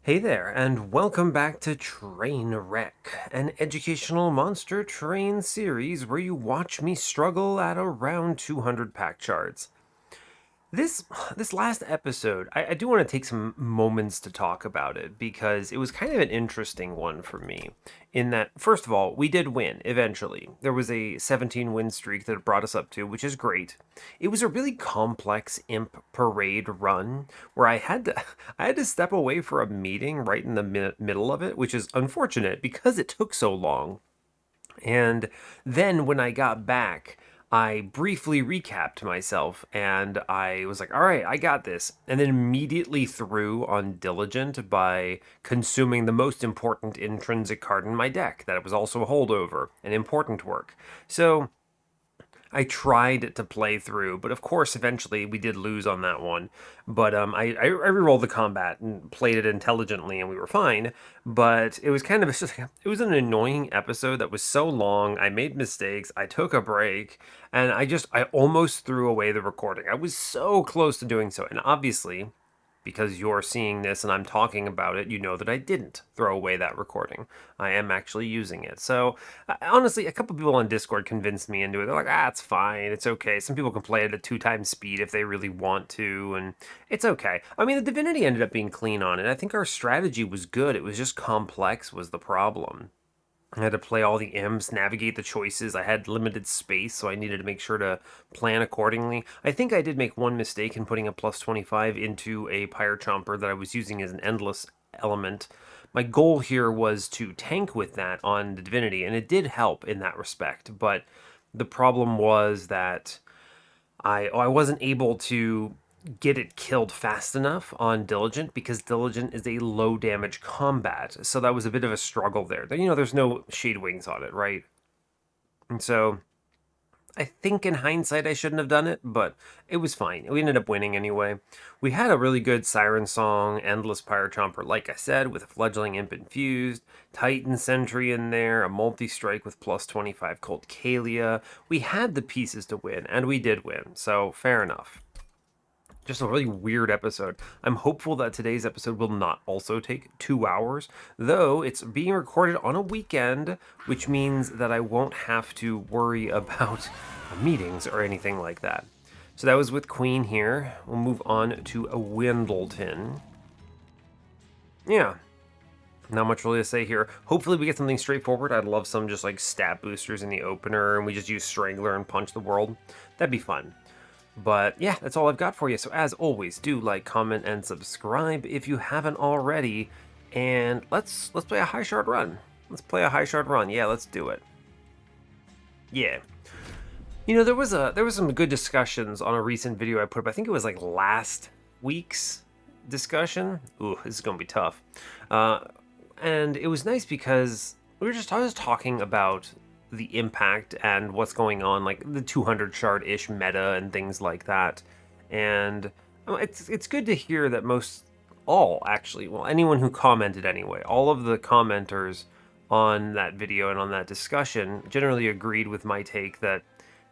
Hey there, and welcome back to Trainwreck, an educational monster train series where you watch me struggle at around 200 pack shards. This this last episode, I do want to take some moments to talk about it because it was kind of an interesting one for me. In that, first of all, we did win eventually. There was a 17 win streak that it brought us up to, which is great. It was a really complex imp parade run where I had to step away for a meeting right in the middle of it, which is unfortunate because it took so long. And then when I got back, I briefly recapped myself and I was like, all right, I got this. And then immediately threw on Diligent by consuming the most important intrinsic card in my deck, that it was also a holdover, an important work. So I tried to play through, but of course, eventually we did lose on that one. But I rerolled the combat and played it intelligently, and we were fine. But it was kind of it was an annoying episode that was so long. I made mistakes. I took a break, and I almost threw away the recording. I was so close to doing so, and obviously, because you're seeing this and I'm talking about it, you know that I didn't throw away that recording. I am actually using it. So, honestly, a couple people on Discord convinced me into it. They're like, it's fine. It's okay. Some people can play it at 2 times speed if they really want to, and it's okay. I mean, the Divinity ended up being clean on it. I think our strategy was good. It was just complex, was the problem. I had to play all the imps, navigate the choices. I had limited space, so I needed to make sure to plan accordingly. I think I did make one mistake in putting a plus 25 into a Pyre Chomper that I was using as an endless element. My goal here was to tank with that on the Divinity, and it did help in that respect, but the problem was that I wasn't able to get it killed fast enough on Diligent because Diligent is a low damage combat. So that was a bit of a struggle there. There's no Shade Wings on it, right? And so I think in hindsight I shouldn't have done it, but it was fine. We ended up winning anyway. We had a really good Siren Song, Endless Pyre Chomper, like I said, with a Fledgling Imp infused, Titan Sentry in there, a multi-strike with plus 25 Cold Kalia. We had the pieces to win, and we did win, so fair enough. Just a really weird episode. I'm hopeful that today's episode will not also take 2 hours, though it's being recorded on a weekend, which means that I won't have to worry about meetings or anything like that. So that was with Queen here. We'll move on to a Windleton. Yeah, not much really to say here. Hopefully we get something straightforward. I'd love some just like stat boosters in the opener and we just use Strangler and punch the world. That'd be fun. But yeah, that's all I've got for you. So as always, do like, comment, and subscribe if you haven't already. And let's play a high shard run. Let's play a high shard run. Yeah, let's do it. Yeah. There was some good discussions on a recent video I put up. I think it was like last week's discussion. Ooh, this is gonna be tough. And it was nice because I was talking about the impact and what's going on, like the 200 shard-ish meta and things like that. And it's good to hear that anyone who commented anyway, all of the commenters on that video and on that discussion generally agreed with my take that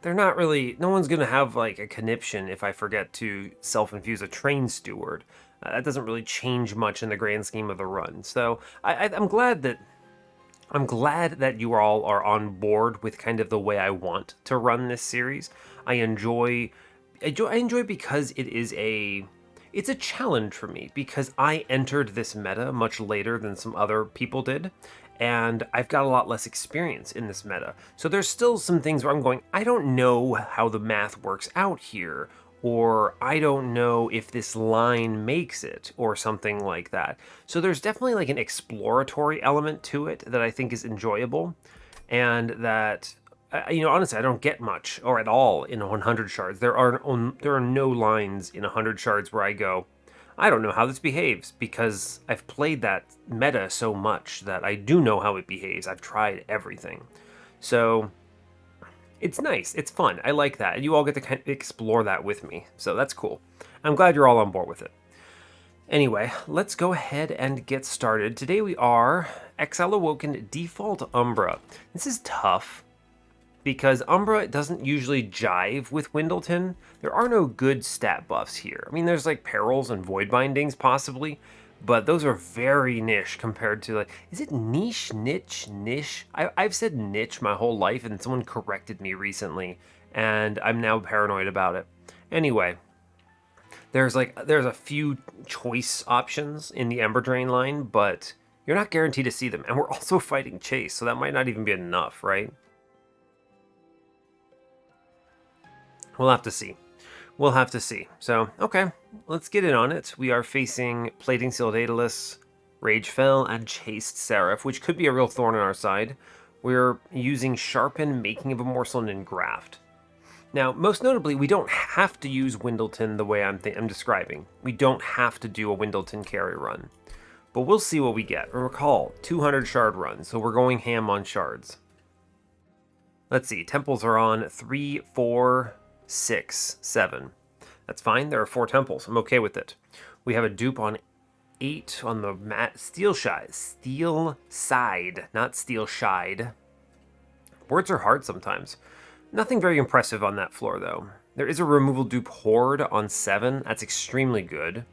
no one's going to have like a conniption if I forget to self-infuse a train steward. That doesn't really change much in the grand scheme of the run. So I'm glad that you all are on board with kind of the way I want to run this series. I enjoy because it's a challenge for me because I entered this meta much later than some other people did, and I've got a lot less experience in this meta. So there's still some things where I'm going, I don't know how the math works out here, or I don't know if this line makes it, or something like that. So there's definitely like an exploratory element to it that I think is enjoyable, and that honestly, I don't get much or at all in 100 shards. There are no lines in 100 shards where I go, I don't know how this behaves, because I've played that meta so much that I do know how it behaves. I've tried everything. So it's nice. It's fun. I like that. And you all get to kind of explore that with me. So that's cool. I'm glad you're all on board with it. Anyway, let's go ahead and get started. Today we are Exile, Awoken, Default Umbra. This is tough because Umbra doesn't usually jive with Windleton. There are no good stat buffs here. I mean, there's like Perils and Void Bindings possibly, But those are very niche compared to, like, is it niche, niche, niche? I've said niche my whole life, and someone corrected me recently, and I'm now paranoid about it. Anyway, there's a few choice options in the Ember Drain line, but you're not guaranteed to see them. And we're also fighting Chase, so that might not even be enough, right? We'll have to see. We'll have to see. So, okay, let's get in on it. We are facing Plating Seal Daedalus, Rage Fell, and Chased Seraph, which could be a real thorn in our side. We're using Sharpen, Making of a Morsel, and Engraft. Now, most notably, we don't have to use Windleton the way I'm describing. We don't have to do a Windleton carry run. But we'll see what we get. Recall, 200 shard run, so we're going ham on shards. Let's see, temples are on 3, 4, 6, 7. That's fine, there are 4 temples. I'm okay with it. We have a dupe on 8 on the steel side, not steel shide. Words are hard sometimes. Nothing very impressive on that floor, though. There is a removal dupe horde on 7. That's extremely good.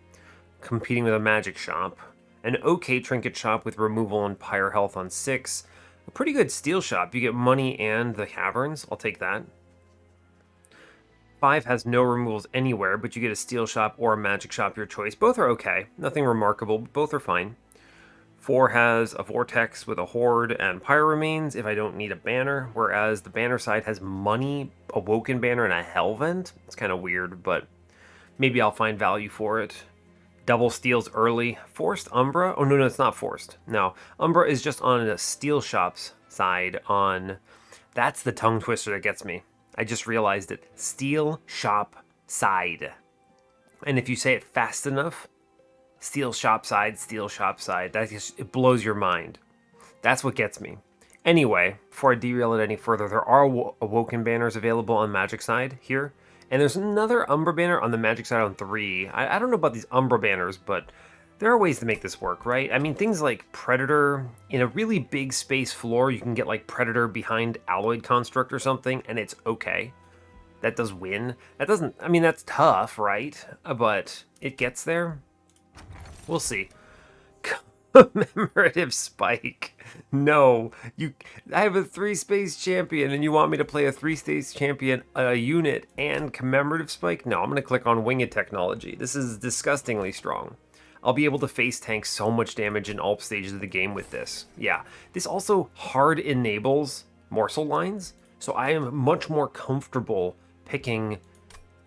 Competing with a magic shop. An okay trinket shop with removal and pyre health on 6. A pretty good steel shop. You get money and the caverns. I'll take that. 5 has no removals anywhere, but you get a steel shop or a magic shop, your choice. Both are okay. Nothing remarkable, but both are fine. 4 has a vortex with a horde and pyre remains if I don't need a banner, whereas the banner side has money, Awoken banner, and a hell vent. It's kind of weird, but maybe I'll find value for it. Double steals early. Forced Umbra? Oh, no, it's not forced. No, Umbra is just on a steel shop's side on... That's the tongue twister that gets me. I just realized it. Steel shop side. And if you say it fast enough, steel shop side, that just, it blows your mind. That's what gets me. Anyway, before I derail it any further, there are Awoken banners available on Magic side here. And there's another Umbra banner on the Magic side on 3. I don't know about these Umbra banners, but there are ways to make this work, right? I mean, things like Predator, in a really big space floor, you can get like Predator behind Alloyed Construct or something, and it's okay. That does win. That doesn't, I mean, that's tough, right? But it gets there. We'll see. Commemorative Spike. No, I have a 3-space champion and you want me to play a 3-space champion, a unit, and Commemorative Spike? No, I'm going to click on Winged Technology. This is disgustingly strong. I'll be able to face tank so much damage in all stages of the game with this. Yeah, this also hard enables morsel lines, so I am much more comfortable picking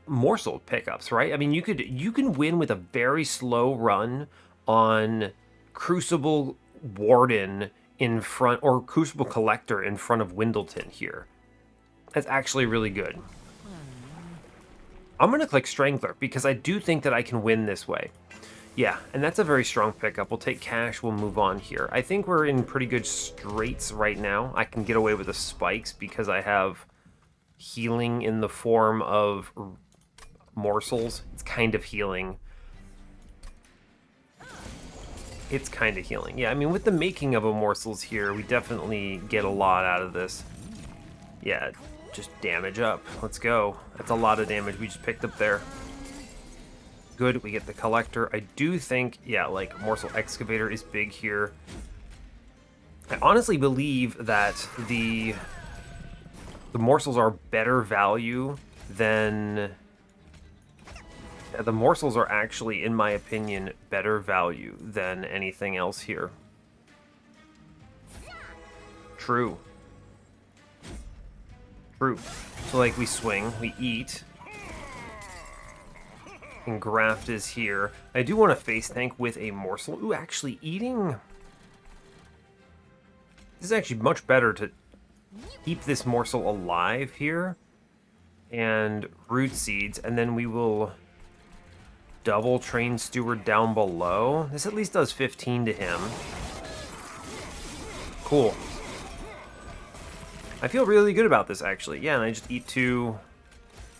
morsel pickups, right? I mean, you can win with a very slow run on Crucible Warden in front, or Crucible Collector in front of Windleton here. That's actually really good. I'm going to click Strangler because I do think that I can win this way. Yeah, and that's a very strong pickup. We'll take cash, we'll move on here. I think we're in pretty good straits right now. I can get away with the spikes because I have healing in the form of morsels. It's kind of healing. It's kind of healing. Yeah, I mean, with the making of a morsels here, we definitely get a lot out of this. Yeah, just damage up. Let's go. That's a lot of damage we just picked up there. Good, we get the collector. I do think, yeah, like morsel excavator is big here. I honestly believe that the morsels are better value than... The morsels are actually, in my opinion, better value than anything else here. True. True. So, like, we swing, we eat. And graft is here. I do want to face tank with a morsel. Ooh, actually, eating... This is actually much better to keep this morsel alive here. And root seeds, and then we will... double train steward down below. This at least does 15 to him. Cool. I feel really good about this, actually. Yeah, and I just eat 2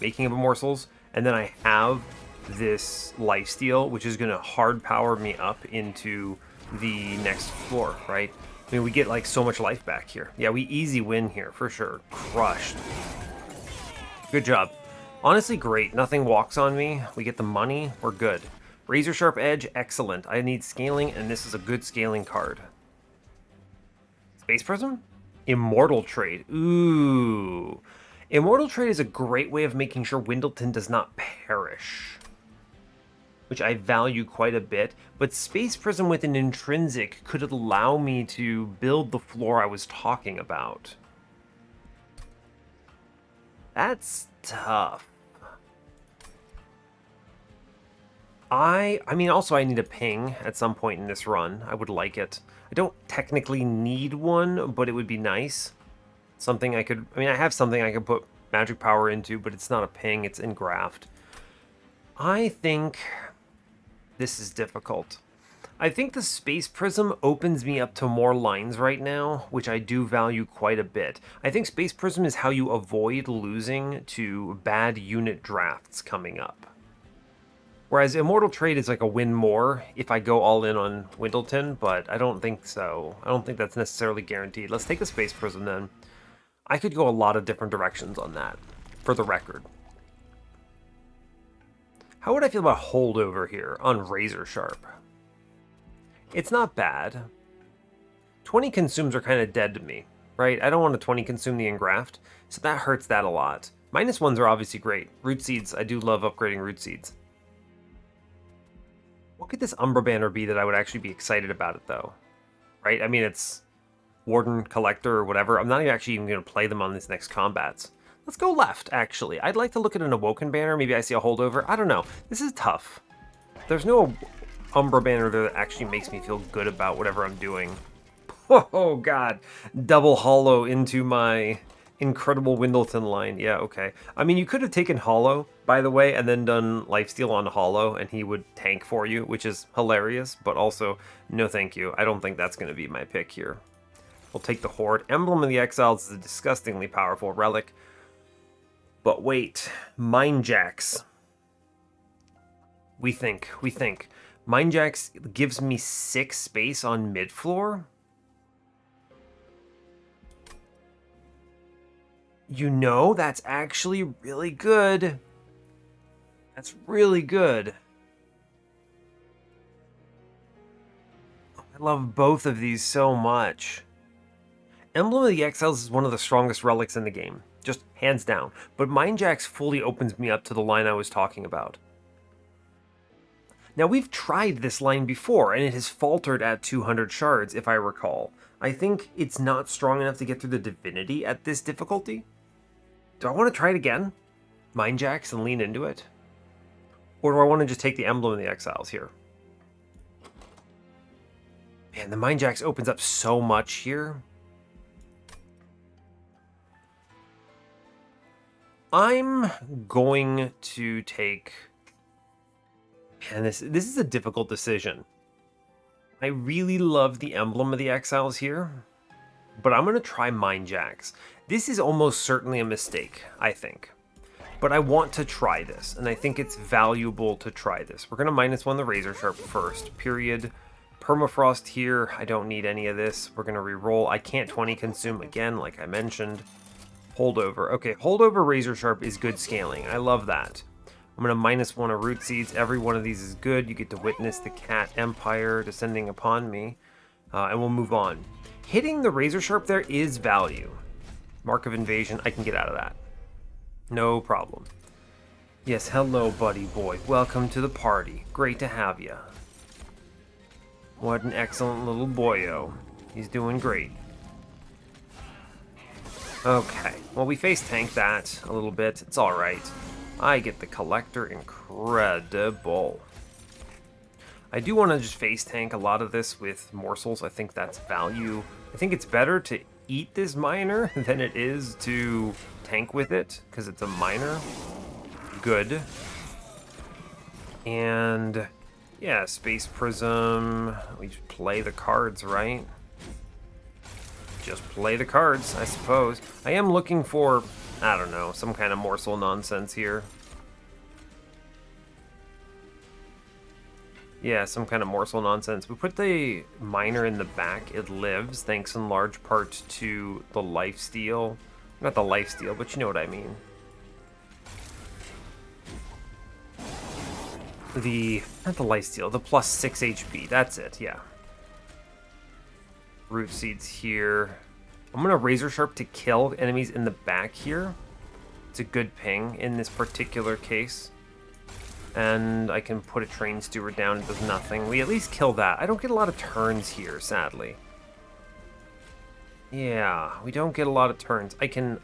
making of morsels, and then I have this lifesteal, which is going to hard power me up into the next floor, right? I mean, we get like so much life back here. Yeah, we easy win here, for sure. Crushed. Good job. Honestly, great. Nothing walks on me. We get the money. We're good. Razor Sharp Edge, excellent. I need scaling, and this is a good scaling card. Space Prism? Immortal Trade. Ooh. Immortal Trade is a great way of making sure Windleton does not perish, which I value quite a bit, but Space Prism with an intrinsic could allow me to build the floor I was talking about. That's tough. I mean, also I need a ping at some point in this run. I would like it. I don't technically need one, but it would be nice. Something I could, I mean, I have something I could put magic power into, but it's not a ping, it's engraft. I think this is difficult. I think the Space Prism opens me up to more lines right now, which I do value quite a bit. I think Space Prism is how you avoid losing to bad unit drafts coming up. Whereas Immortal Trade is like a win more if I go all in on Windleton, but I don't think so. I don't think that's necessarily guaranteed. Let's take the Space Prism then. I could go a lot of different directions on that, for the record. How would I feel about Holdover here on Razor Sharp? It's not bad. 20 consumes are kind of dead to me, right? I don't want to 20 consume the engraft, so that hurts that a lot. -1s are obviously great. Root Seeds, I do love upgrading Root Seeds. What could this Umbra banner be that I would actually be excited about it, though? Right? I mean, it's Warden, Collector, or whatever. I'm not actually even going to play them on these next combats. Let's go left, actually. I'd like to look at an Awoken banner. Maybe I see a Holdover. I don't know. This is tough. There's no Umbra banner that actually makes me feel good about whatever I'm doing. Oh, God. Double hollow into my incredible Windleton line. Yeah, okay. I mean, you could have taken hollow, by the way, and then done lifesteal on hollow, and he would tank for you, which is hilarious, but also, no thank you. I don't think that's going to be my pick here. We'll take the Horde. Emblem of the Exiles is a disgustingly powerful relic. But wait, Mindjacks. We think. Mindjacks gives me 6 space on mid-floor? You know, that's actually really good. That's really good. I love both of these so much. Emblem of the Exiles is one of the strongest relics in the game. Just hands down. But Mindjacks fully opens me up to the line I was talking about. Now, we've tried this line before, and it has faltered at 200 shards, if I recall. I think it's not strong enough to get through the Divinity at this difficulty. Do I want to try it again? Mindjacks and lean into it? Or do I want to just take the Emblem of the Exiles here? Man, the Mindjacks opens up so much here. I'm going to take... Man, this is a difficult decision. I really love the Emblem of the Exiles here, but I'm going to try Mindjacks. This is almost certainly a mistake, I think. But I want to try this, and I think it's valuable to try this. We're going to -1 the Razor Sharp first, period. Permafrost here, I don't need any of this. We're going to re-roll. I can't 20 consume again, like I mentioned. Holdover. Okay, Holdover Razor Sharp is good scaling. I love that. I'm going to -1 a Root Seeds. Every one of these is good. You get to witness the Cat Empire descending upon me. And we'll move on. Hitting the Razor Sharp there is value. Mark of Invasion, I can get out of that. No problem. Yes, hello, buddy boy. Welcome to the party. Great to have you. What an excellent little boyo. He's doing great. Okay, well, we face tank that a little bit. It's alright. I get the Collector. Incredible. I do want to just face tank a lot of this with morsels. I think that's value. I think it's better to eat this miner than it is to tank with it, because it's a miner. Good. And yeah, Space Prism. We just play the cards, right? Just play the cards, I suppose. I am looking for, I don't know, some kind of morsel nonsense here. Yeah, some kind of morsel nonsense. We put the miner in the back. It lives, thanks in large part to the lifesteal. Not the lifesteal, but you know what I mean. not the lifesteal, the plus 6 HP. That's it, yeah. Root seeds here. I'm gonna Razor Sharp to kill enemies in the back here. It's a good ping in this particular case. And I can put a Train Steward down, it does nothing. We at least kill that. I don't get a lot of turns here, sadly. Yeah, we don't get a lot of turns. I can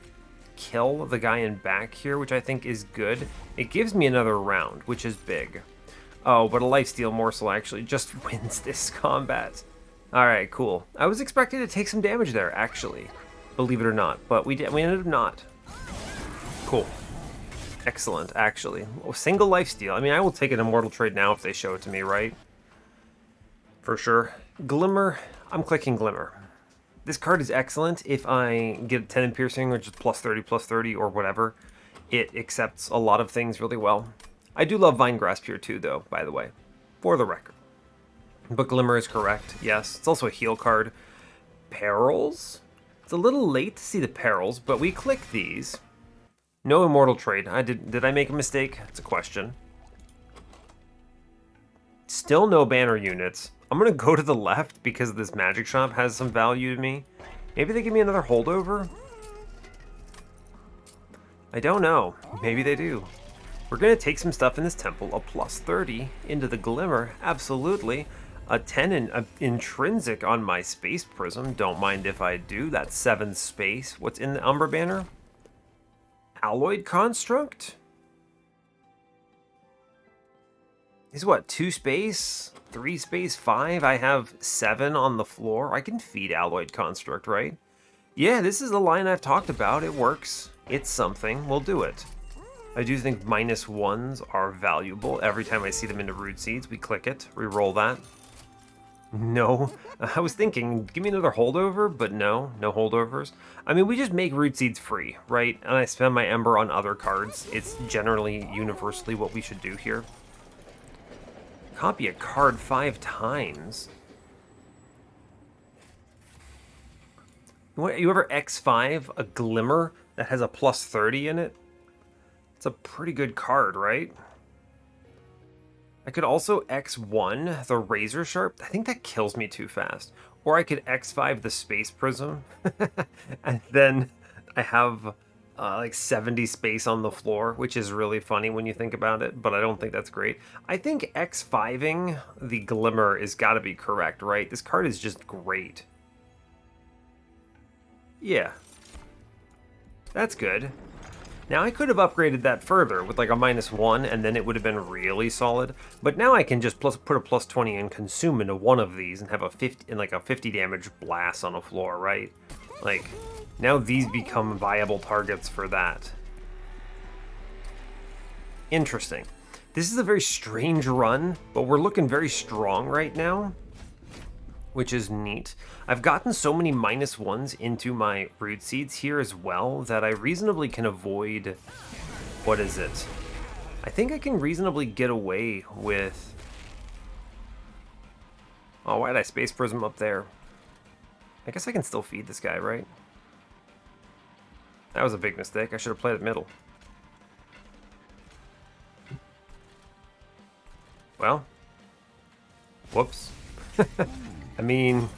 kill the guy in back here, which I think is good. It gives me another round, which is big. Oh, but a lifesteal morsel actually just wins this combat. Alright, cool. I was expecting to take some damage there, actually. Believe it or not, but we ended up not. Cool. Excellent, actually. Oh, single lifesteal. I mean, I will take an immortal trade now if they show it to me, right? For sure. Glimmer. I'm clicking Glimmer. This card is excellent if I get 10 in piercing, which is plus 30, or whatever. It accepts a lot of things really well. I do love Vine Grasp here too, though, by the way. For the record. But Glimmer is correct, yes. It's also a heal card. Perils? It's a little late to see the Perils, but we click these. No immortal trade. Did I make a mistake? It's a question. Still no banner units. I'm gonna go to the left because this magic shop has some value to me. Maybe they give me another holdover? I don't know. Maybe they do. We're gonna take some stuff in this temple. A plus 30 into the Glimmer. Absolutely. A 10 in intrinsic on my Space Prism. Don't mind if I do. That's 7 space. What's in the Umbra banner? Alloyed Construct? Is what, 2 space? 3 space? 5? I have 7 on the floor. I can feed Alloyed Construct, right? Yeah, this is the line I've talked about. It works. It's something. We'll do it. I do think -1s are valuable. Every time I see them into Root Seeds, we click it. Reroll that. No. I was thinking, give me another holdover, but no holdovers. I mean, we just make Root Seeds free, right? And I spend my Ember on other cards. It's generally universally what we should do here. Copy a card 5 times. You ever X5 a Glimmer that has a plus 30 in it? It's a pretty good card, right? I could also X1 the Razor Sharp. I think that kills me too fast. Or I could X5 the Space Prism. And then I have like 70 space on the floor, which is really funny when you think about it, but I don't think that's great. I think X5ing the Glimmer is gotta be correct, right? This card is just great. Yeah. That's good. Now, I could have upgraded that further with like a -1, and then it would have been really solid. But now I can just put a plus 20 and consume into one of these and have a 50 damage blast on the floor, right? Like, now these become viable targets for that. Interesting. This is a very strange run, but we're looking very strong right now, which is neat. I've gotten so many -1s into my Root Seeds here as well that I reasonably can avoid... What is it? I think I can reasonably get away with... Oh, why did I Space Prism up there? I guess I can still feed this guy, right? That was a big mistake. I should have played it middle. Well. Whoops. I mean...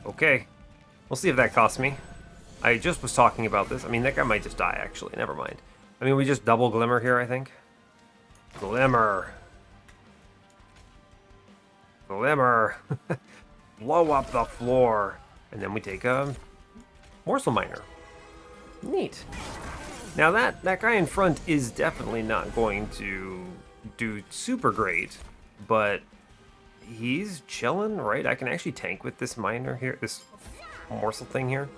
Okay. We'll see if that costs me. I just was talking about this. I mean, that guy might just die, actually. Never mind. I mean, we just double Glimmer here, I think. Glimmer. Glimmer. Blow up the floor. And then we take a Morsel Miner. Neat. Now, that guy in front is definitely not going to do super great, but... he's chilling, right? I can actually tank with this miner here, this morsel thing here.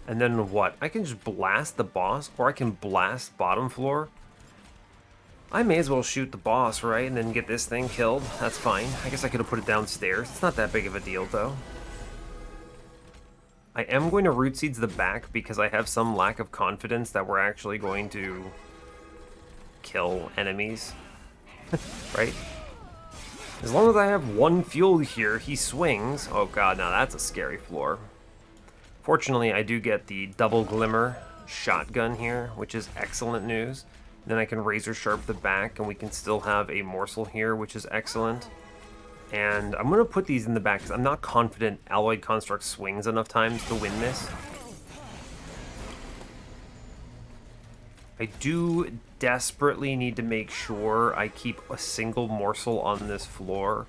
And then what? I can just blast the boss, or I can blast bottom floor. I may as well shoot the boss, right? And then get this thing killed. That's fine. I guess I could have put it downstairs. It's not that big of a deal, though. I am going to Root Seeds the back because I have some lack of confidence that we're actually going to kill enemies. Right? As long as I have 1 fuel here, he swings. Oh god, now that's a scary floor. Fortunately, I do get the double Glimmer shotgun here, which is excellent news. Then I can razor sharp the back, and we can still have a morsel here, which is excellent. And I'm going to put these in the back because I'm not confident Alloyed Construct swings enough times to win this. I do desperately need to make sure I keep a single morsel on this floor.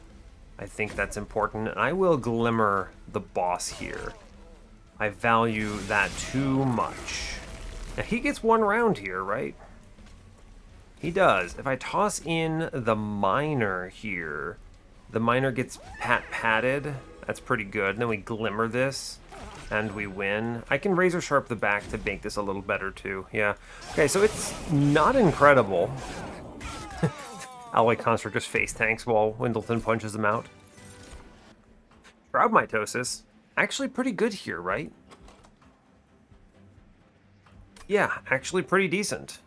I think that's important. And I will Glimmer the boss here. I value that too much. Now, he gets one round here, right? He does. If I toss in the Miner here, the Miner gets patted. That's pretty good. And then we Glimmer this, and we win. I can razor sharp the back to make this a little better too. Yeah. Okay, so it's not incredible. Alloy Construct just face tanks while Windleton punches him out. Shroud Mitosis. Actually pretty good here, right? Yeah, actually pretty decent.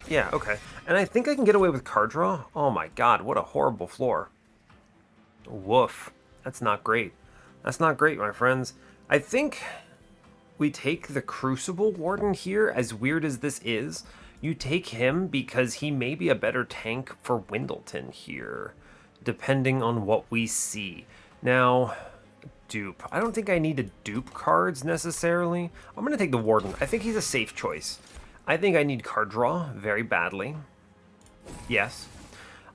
Yeah, okay. And I think I can get away with card draw. Oh my god, what a horrible floor. Woof. That's not great. That's not great, my friends. I think we take the Crucible Warden here, as weird as this is. You take him because he may be a better tank for Windleton here, depending on what we see. Now, dupe. I don't think I need to dupe cards necessarily. I'm going to take the Warden. I think he's a safe choice. I think I need card draw very badly. Yes.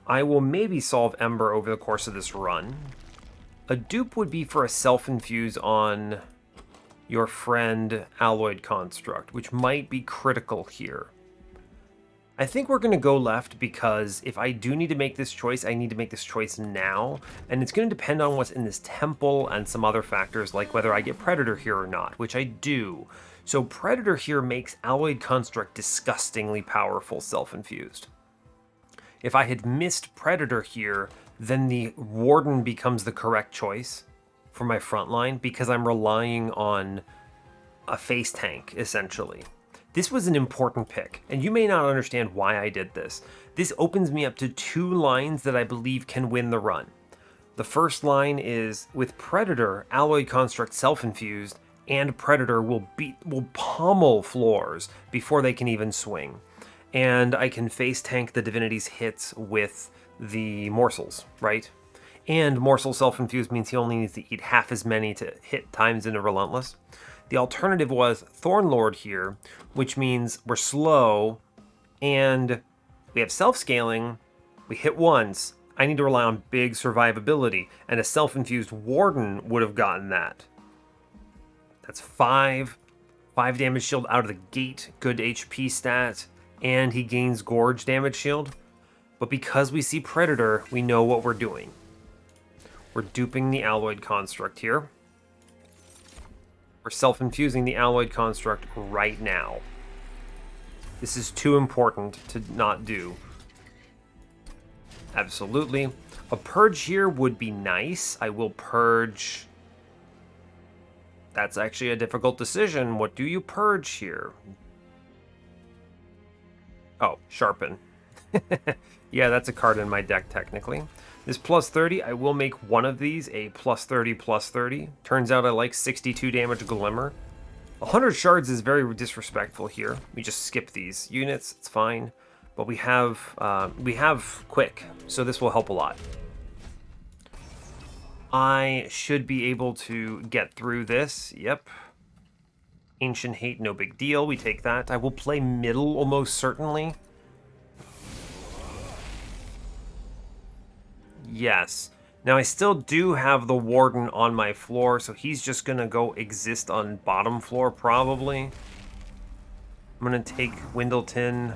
I will maybe solve Ember over the course of this run. A dupe would be for a self-infuse on your friend Alloyed Construct, which might be critical here. I think we're going to go left because if I do need to make this choice, I need to make this choice now. And it's going to depend on what's in this temple and some other factors like whether I get Predator here or not, which I do. So Predator here makes Alloyed Construct disgustingly powerful self-infused. If I had missed Predator here, then the Warden becomes the correct choice for my front line because I'm relying on a face tank, essentially. This was an important pick, and you may not understand why I did this. This opens me up to two lines that I believe can win the run. The first line is, with Predator, Alloyed Construct self-infused, and Predator will pummel floors before they can even swing. And I can face tank the Divinity's hits with the morsels, right? And morsel self-infused means he only needs to eat half as many to hit times into Relentless. The alternative was Thornlord here, which means we're slow, and we have self-scaling, we hit once, I need to rely on big survivability, and a self-infused Warden would have gotten that. That's 5 damage shield out of the gate, good HP stat, and he gains Gorge damage shield. But because we see Predator, we know what we're doing. We're duping the Alloyed Construct here. We're self-infusing the Alloyed Construct right now. This is too important to not do. Absolutely. A purge here would be nice. I will purge. That's actually a difficult decision. What do you purge here? Oh, Sharpen. Yeah, that's a card in my deck, technically. This plus 30, I will make one of these a plus 30. Turns out I like 62 damage Glimmer. 100 shards is very disrespectful here. We just skip these units, it's fine. But we have quick, so this will help a lot. I should be able to get through this, yep. Ancient Hate, no big deal, we take that. I will play middle almost certainly. Yes. Now I still do have the Warden on my floor, so he's just gonna go exist on bottom floor probably. I'm gonna take Windleton,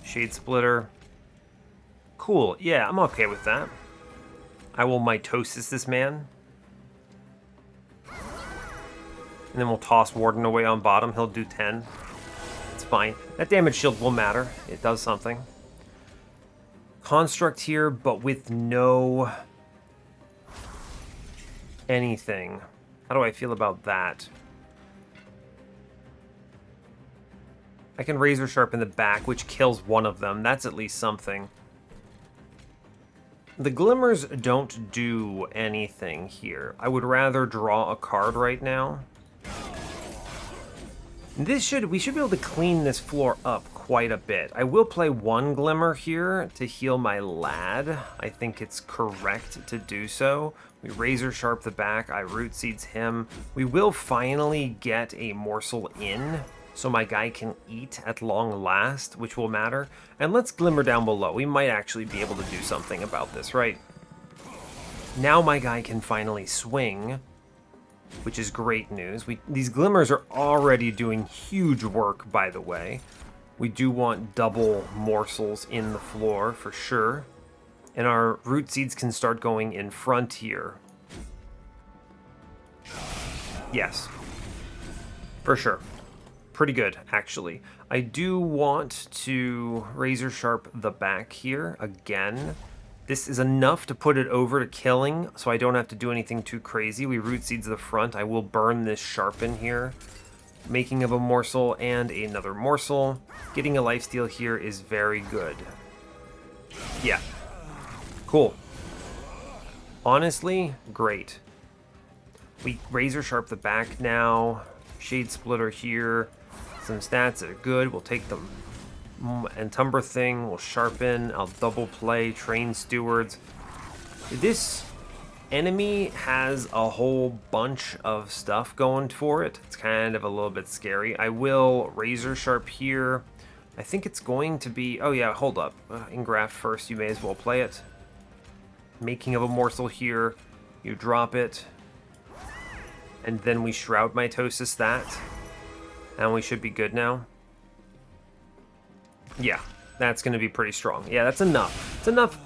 Shade Splitter. Cool, yeah, I'm okay with that. I will Mitosis this man. And then we'll toss Warden away on bottom, he'll do 10. It's fine. That damage shield will matter, it does something. Construct here, but with no anything. How do I feel about that? I can razor sharpen the back, which kills one of them. That's at least something. The Glimmers don't do anything here. I would rather draw a card right now. We should be able to clean this floor up quite a bit. I will play one Glimmer here to heal my lad. I think it's correct to do so. We Razor Sharp the back, I Root Seeds him. We will finally get a morsel in, so my guy can eat at long last, which will matter. And let's Glimmer down below. We might actually be able to do something about this, right? Now my guy can finally swing, which is great news. These Glimmers are already doing huge work, by the way. We do want double morsels in the floor for sure. And our Root Seeds can start going in front here. Yes, for sure. Pretty good, actually. I do want to Razor Sharp the back here again. This is enough to put it over to killing, so I don't have to do anything too crazy. We Root Seeds the front. I will burn this Sharpen here. Making of a morsel and another morsel. Getting a lifesteal here is very good. Yeah. Cool. Honestly, great. We Razor Sharp the back now. Shade Splitter here. Some stats that are good. We'll take them. And Umbra thing. We'll Sharpen. I'll double play. Train Stewards. This enemy has a whole bunch of stuff going for it. It's kind of a little bit scary. I will Razor Sharp here. I think it's going to be... Oh yeah, hold up. Engraft first. You may as well play it. Making of a morsel here. You drop it. And then we Shroud Mitosis that. And we should be good now. Yeah, that's going to be pretty strong. Yeah, that's enough. It's enough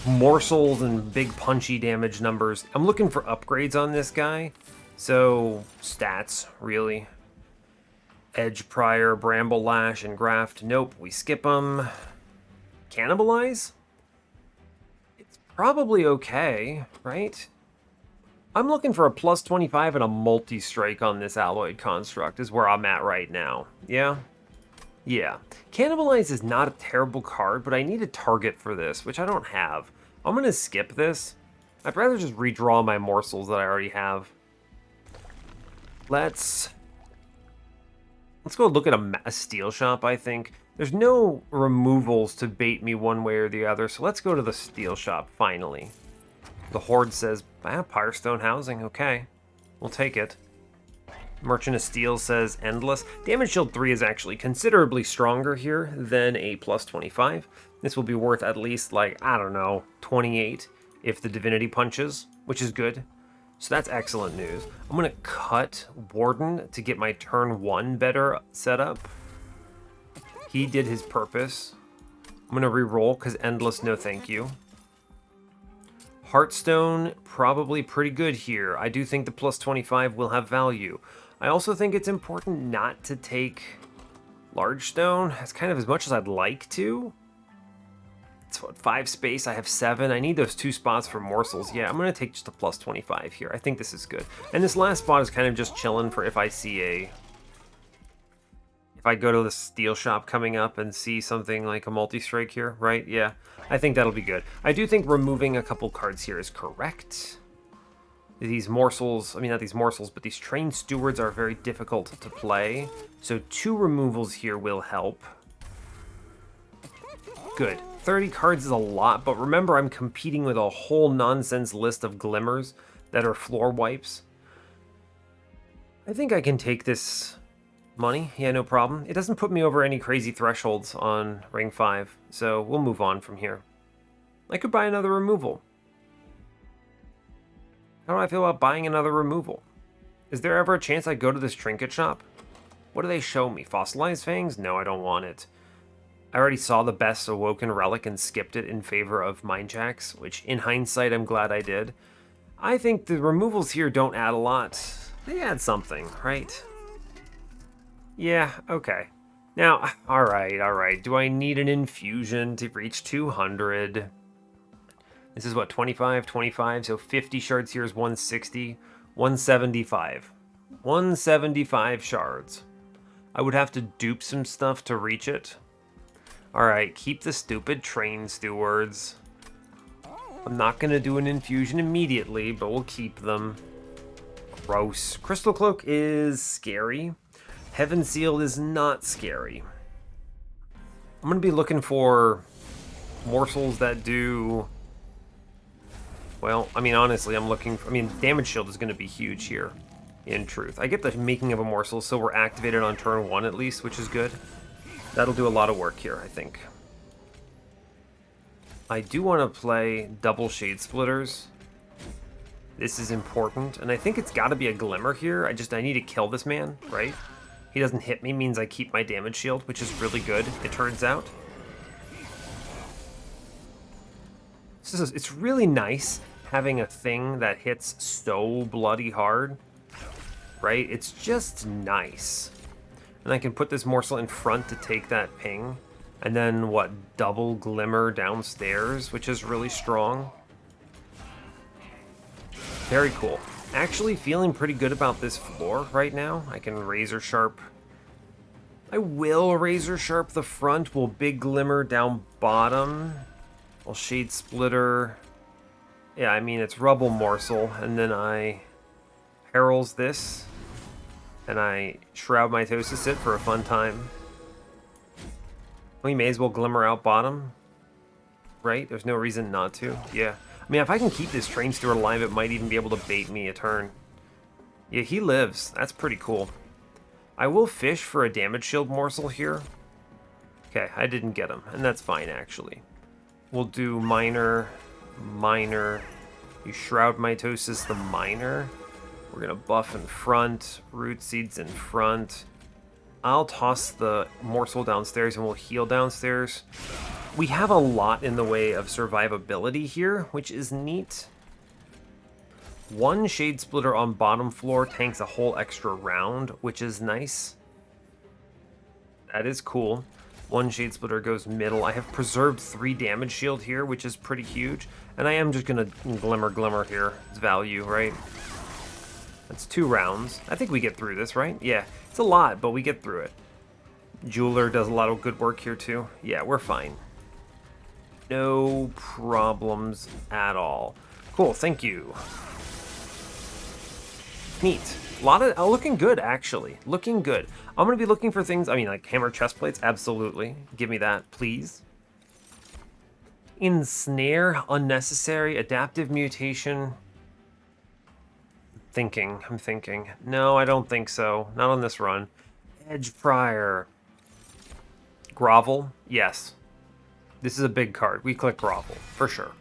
morsels and big punchy damage numbers. I'm looking for upgrades on this guy. So, stats, really. Edge Prior, Bramble Lash, and Graft. Nope, we skip them. Cannibalize? It's probably okay, right? I'm looking for a plus 25 and a multi-strike on this Alloyed Construct is where I'm at right now. Yeah? Yeah. Cannibalize is not a terrible card, but I need a target for this, which I don't have. I'm going to skip this. I'd rather just redraw my morsels that I already have. Let's go look at a steel shop, I think. There's no removals to bait me one way or the other, so let's go to the steel shop, finally. The Horde says, Firestone Housing, okay. We'll take it. Merchant of Steel says Endless. Damage Shield 3 is actually considerably stronger here than a plus 25. This will be worth at least, like, I don't know, 28 if the Divinity punches, which is good. So that's excellent news. I'm going to cut Warden to get my turn 1 better set up. He did his purpose. I'm going to re-roll because Endless, no thank you. Heartstone, probably pretty good here. I do think the plus 25 will have value. I also think it's important not to take Large Stone. That's kind of as much as I'd like to. It's what, 5 space, I have 7. I need those 2 spots for morsels. Yeah, I'm going to take just a plus 25 here. I think this is good. And this last spot is kind of just chilling for if I see a... If I go to the steel shop coming up and see something like a multi-strike here, right? Yeah, I think that'll be good. I do think removing a couple cards here is correct. These morsels, I mean not these morsels, but these Train Stewards are very difficult to play. So 2 removals here will help. Good. 30 cards is a lot, but remember I'm competing with a whole nonsense list of Glimmers that are floor wipes. I think I can take this money. Yeah, no problem. It doesn't put me over any crazy thresholds on Ring 5, so we'll move on from here. I could buy another removal. How do I feel about buying another removal? Is there ever a chance I go to this trinket shop? What do they show me? Fossilized Fangs? No, I don't want it. I already saw the best Awoken relic and skipped it in favor of Mindjacks, which in hindsight I'm glad I did. I think the removals here don't add a lot. They add something, right? Yeah, okay. Now, alright. Do I need an infusion to reach 200? This is what, 25, so 50 shards here is 160, 175. 175 shards. I would have to dupe some stuff to reach it. Alright, keep the stupid Train Stewards. I'm not going to do an infusion immediately, but we'll keep them. Gross. Crystal Cloak is scary. Heaven Sealed is not scary. I'm going to be looking for morsels that do... Well, I mean, honestly, I'm looking for... I mean, damage shield is going to be huge here, in truth. I get the making of a morsel, so we're activated on turn 1 at least, which is good. That'll do a lot of work here, I think. I do want to play double Shade Splitters. This is important, and I think it's got to be a Glimmer here. I need to kill this man, right? He doesn't hit me, means I keep my damage shield, which is really good, it turns out. It's really nice having a thing that hits so bloody hard, right? It's just nice. And I can put this morsel in front to take that ping. And then, what, double Glimmer downstairs, which is really strong. Very cool. Actually feeling pretty good about this floor right now. I can Razor Sharp. I will Razor Sharp the front. We'll Big Glimmer down bottom. I'll Shade Splitter. Yeah, I mean, it's Rubble Morsel. And then I Perils this. And I Shroud Mitosis it for a fun time. We may as well Glimmer out bottom, right? There's no reason not to. Yeah. I mean, if I can keep this Train Steward alive, it might even be able to bait me a turn. Yeah, he lives. That's pretty cool. I will fish for a damage shield morsel here. Okay, I didn't get him, and that's fine, actually. We'll do minor, minor. You Shroud Mitosis the minor. We're going to buff in front, Root Seeds in front. I'll toss the morsel downstairs and we'll heal downstairs. We have a lot in the way of survivability here, which is neat. One Shade Splitter on bottom floor tanks a whole extra round, which is nice. That is cool. One Shade Splitter goes middle. I have preserved 3 damage shield here, which is pretty huge. And I am just going to Glimmer here. It's value, right? That's 2 rounds. I think we get through this, right? Yeah, it's a lot, but we get through it. Jeweler does a lot of good work here, too. Yeah, we're fine. No problems at all. Cool, thank you. Neat. A lot of... looking good, actually. Looking good. I'm going to be looking for things... I mean, like hammer chest plates. Absolutely. Give me that, please. Ensnare. Unnecessary. Adaptive mutation... I'm thinking. No, I don't think so. Not on this run. Edge Prior. Grovel? Yes. This is a big card. We click Grovel, for sure.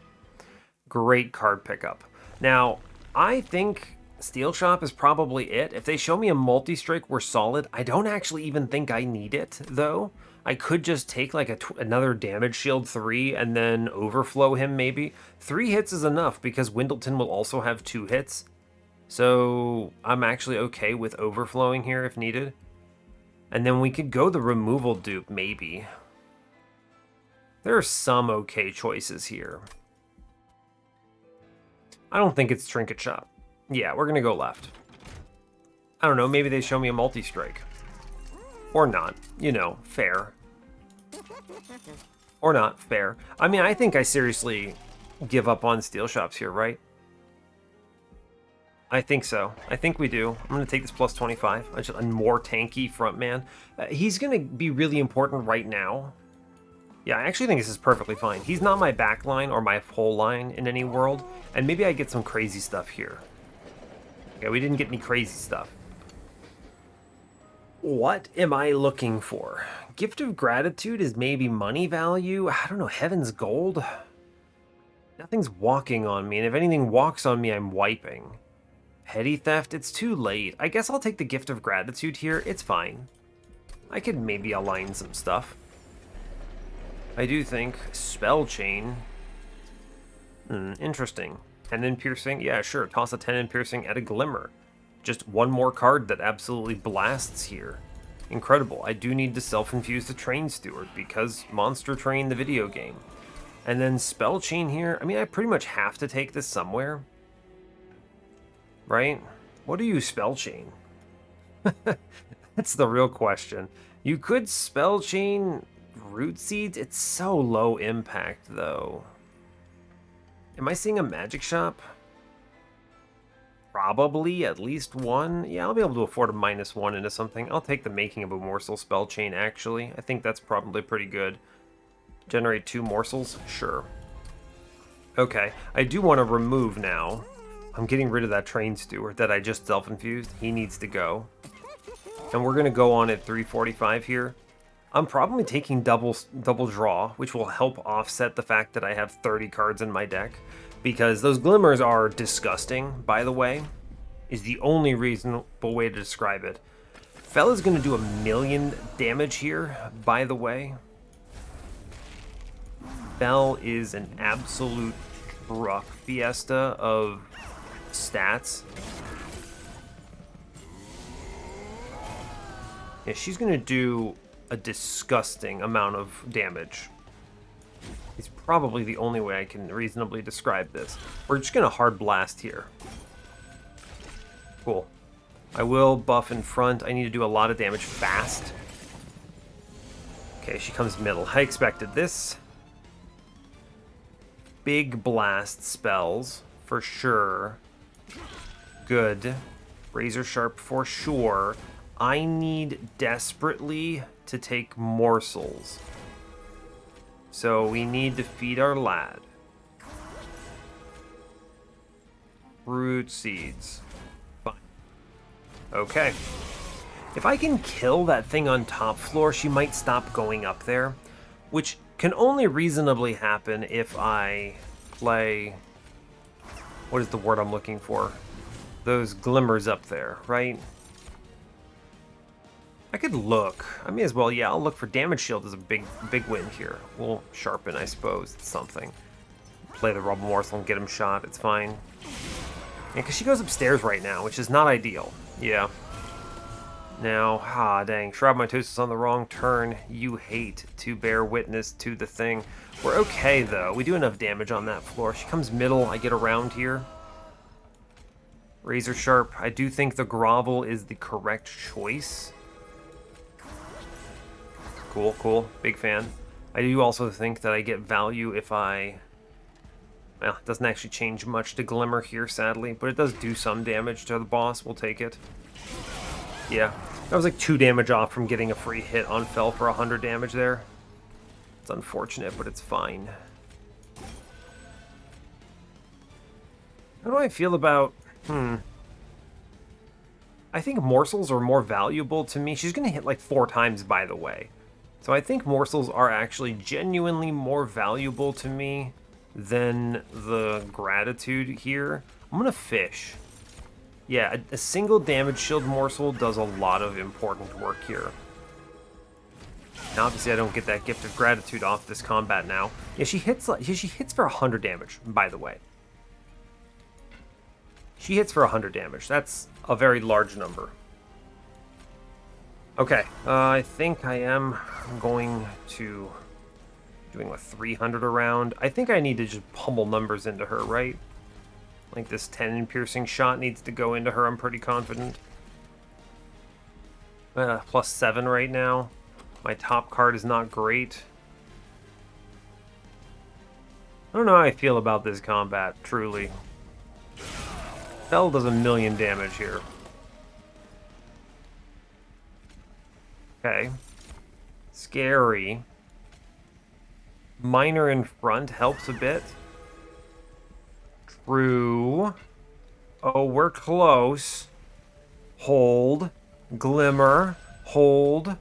Great card pickup. Now, I think Steel Shop is probably it. If they show me a multi-strike, we're solid. I don't actually even think I need it, though. I could just take like another damage shield 3 and then overflow him, maybe. 3 hits is enough, because Windleton will also have 2 hits. So I'm actually okay with overflowing here if needed. And then we could go the removal dupe, maybe. There are some okay choices here. I don't think it's Trinket Shop. Yeah, we're going to go left. I don't know, maybe they show me a multi-strike. Or not. You know, fair. Or not, fair. I mean, I think I seriously give up on Steel Shops here, right? I think so. I think we do. I'm going to take this plus 25. A more tanky frontman. He's going to be really important right now. Yeah, I actually think this is perfectly fine. He's not my back line or my whole line in any world. And maybe I get some crazy stuff here. Okay, we didn't get any crazy stuff. What am I looking for? Gift of Gratitude is maybe money value. I don't know, Heaven's Gold? Nothing's walking on me, and if anything walks on me, I'm wiping. Petty Theft, it's too late. I guess I'll take the Gift of Gratitude here. It's fine. I could maybe align some stuff. I do think Spell Chain. Interesting. Tenon Piercing? Yeah, sure. Toss a Tenon Piercing at a Glimmer. Just one more card that absolutely blasts here. Incredible. I do need to self-infuse the Train Steward because Monster Train the video game. And then Spell Chain here. I mean, I pretty much have to take this somewhere. Right? What do you Spell Chain? That's the real question. You could Spell Chain Root Seeds. It's so low impact, though. Am I seeing a Magic Shop? Probably at least one. Yeah, I'll be able to afford a -1 into something. I'll take the Making of a Morsel Spell Chain, actually. I think that's probably pretty good. Generate 2 morsels? Sure. Okay, I do want to remove now. I'm getting rid of that train steward that I just self-infused. He needs to go. And we're going to go on at 345 here. I'm probably taking double draw, which will help offset the fact that I have 30 cards in my deck. Because those glimmers are disgusting, by the way, is the only reasonable way to describe it. Fella's going to do 1,000,000 damage here, by the way. Bell is an absolute truck fiesta of stats. Yeah, she's going to do a disgusting amount of damage. It's probably the only way I can reasonably describe this. We're just going to hard blast here. Cool. I will buff in front. I need to do a lot of damage fast. Okay, she comes middle. I expected this. Big blast spells, for sure. Good. Razor Sharp for sure. I need desperately to take morsels. So we need to feed our lad. Root seeds. Fine. Okay. If I can kill that thing on top floor, she might stop going up there, which can only reasonably happen if I play... What is the word I'm looking for? Those glimmers up there, right? I could look. I may as well, yeah, I'll look for damage shield as a big win here. We'll sharpen, I suppose. It's something. Play the rubble morsel and get him shot. It's fine. Yeah, because she goes upstairs right now, which is not ideal. Yeah. Now, dang. Shroud Mitosis on the wrong turn. You hate to bear witness to the thing. We're okay, though. We do enough damage on that floor. She comes middle. I get around here. Razor Sharp. I do think the Grovel is the correct choice. Cool, cool. Big fan. I do also think that I get value if I... Well, it doesn't actually change much to Glimmer here, sadly, but it does do some damage to the boss. We'll take it. Yeah, I was like 2 damage off from getting a free hit on Fell for 100 damage there. It's unfortunate, but it's fine. How do I feel about... I think morsels are more valuable to me. She's going to hit like 4 times, by the way. So I think morsels are actually genuinely more valuable to me than the gratitude here. I'm going to fish. Yeah, a single damage shield morsel does a lot of important work here. Now, obviously, I don't get that gift of gratitude off this combat now. Yeah, she hits for 100 damage, by the way. She hits for 100 damage. That's a very large number. Okay, I think I am going to... doing a 300 around. I think I need to just pummel numbers into her, right? Like this 10 piercing shot needs to go into her, I'm pretty confident. Plus 7 right now. My top card is not great. I don't know how I feel about this combat, truly. Bell does 1,000,000 damage here. Okay. Scary. Minor in front helps a bit. True. Oh, we're close. Hold. Glimmer. Hold.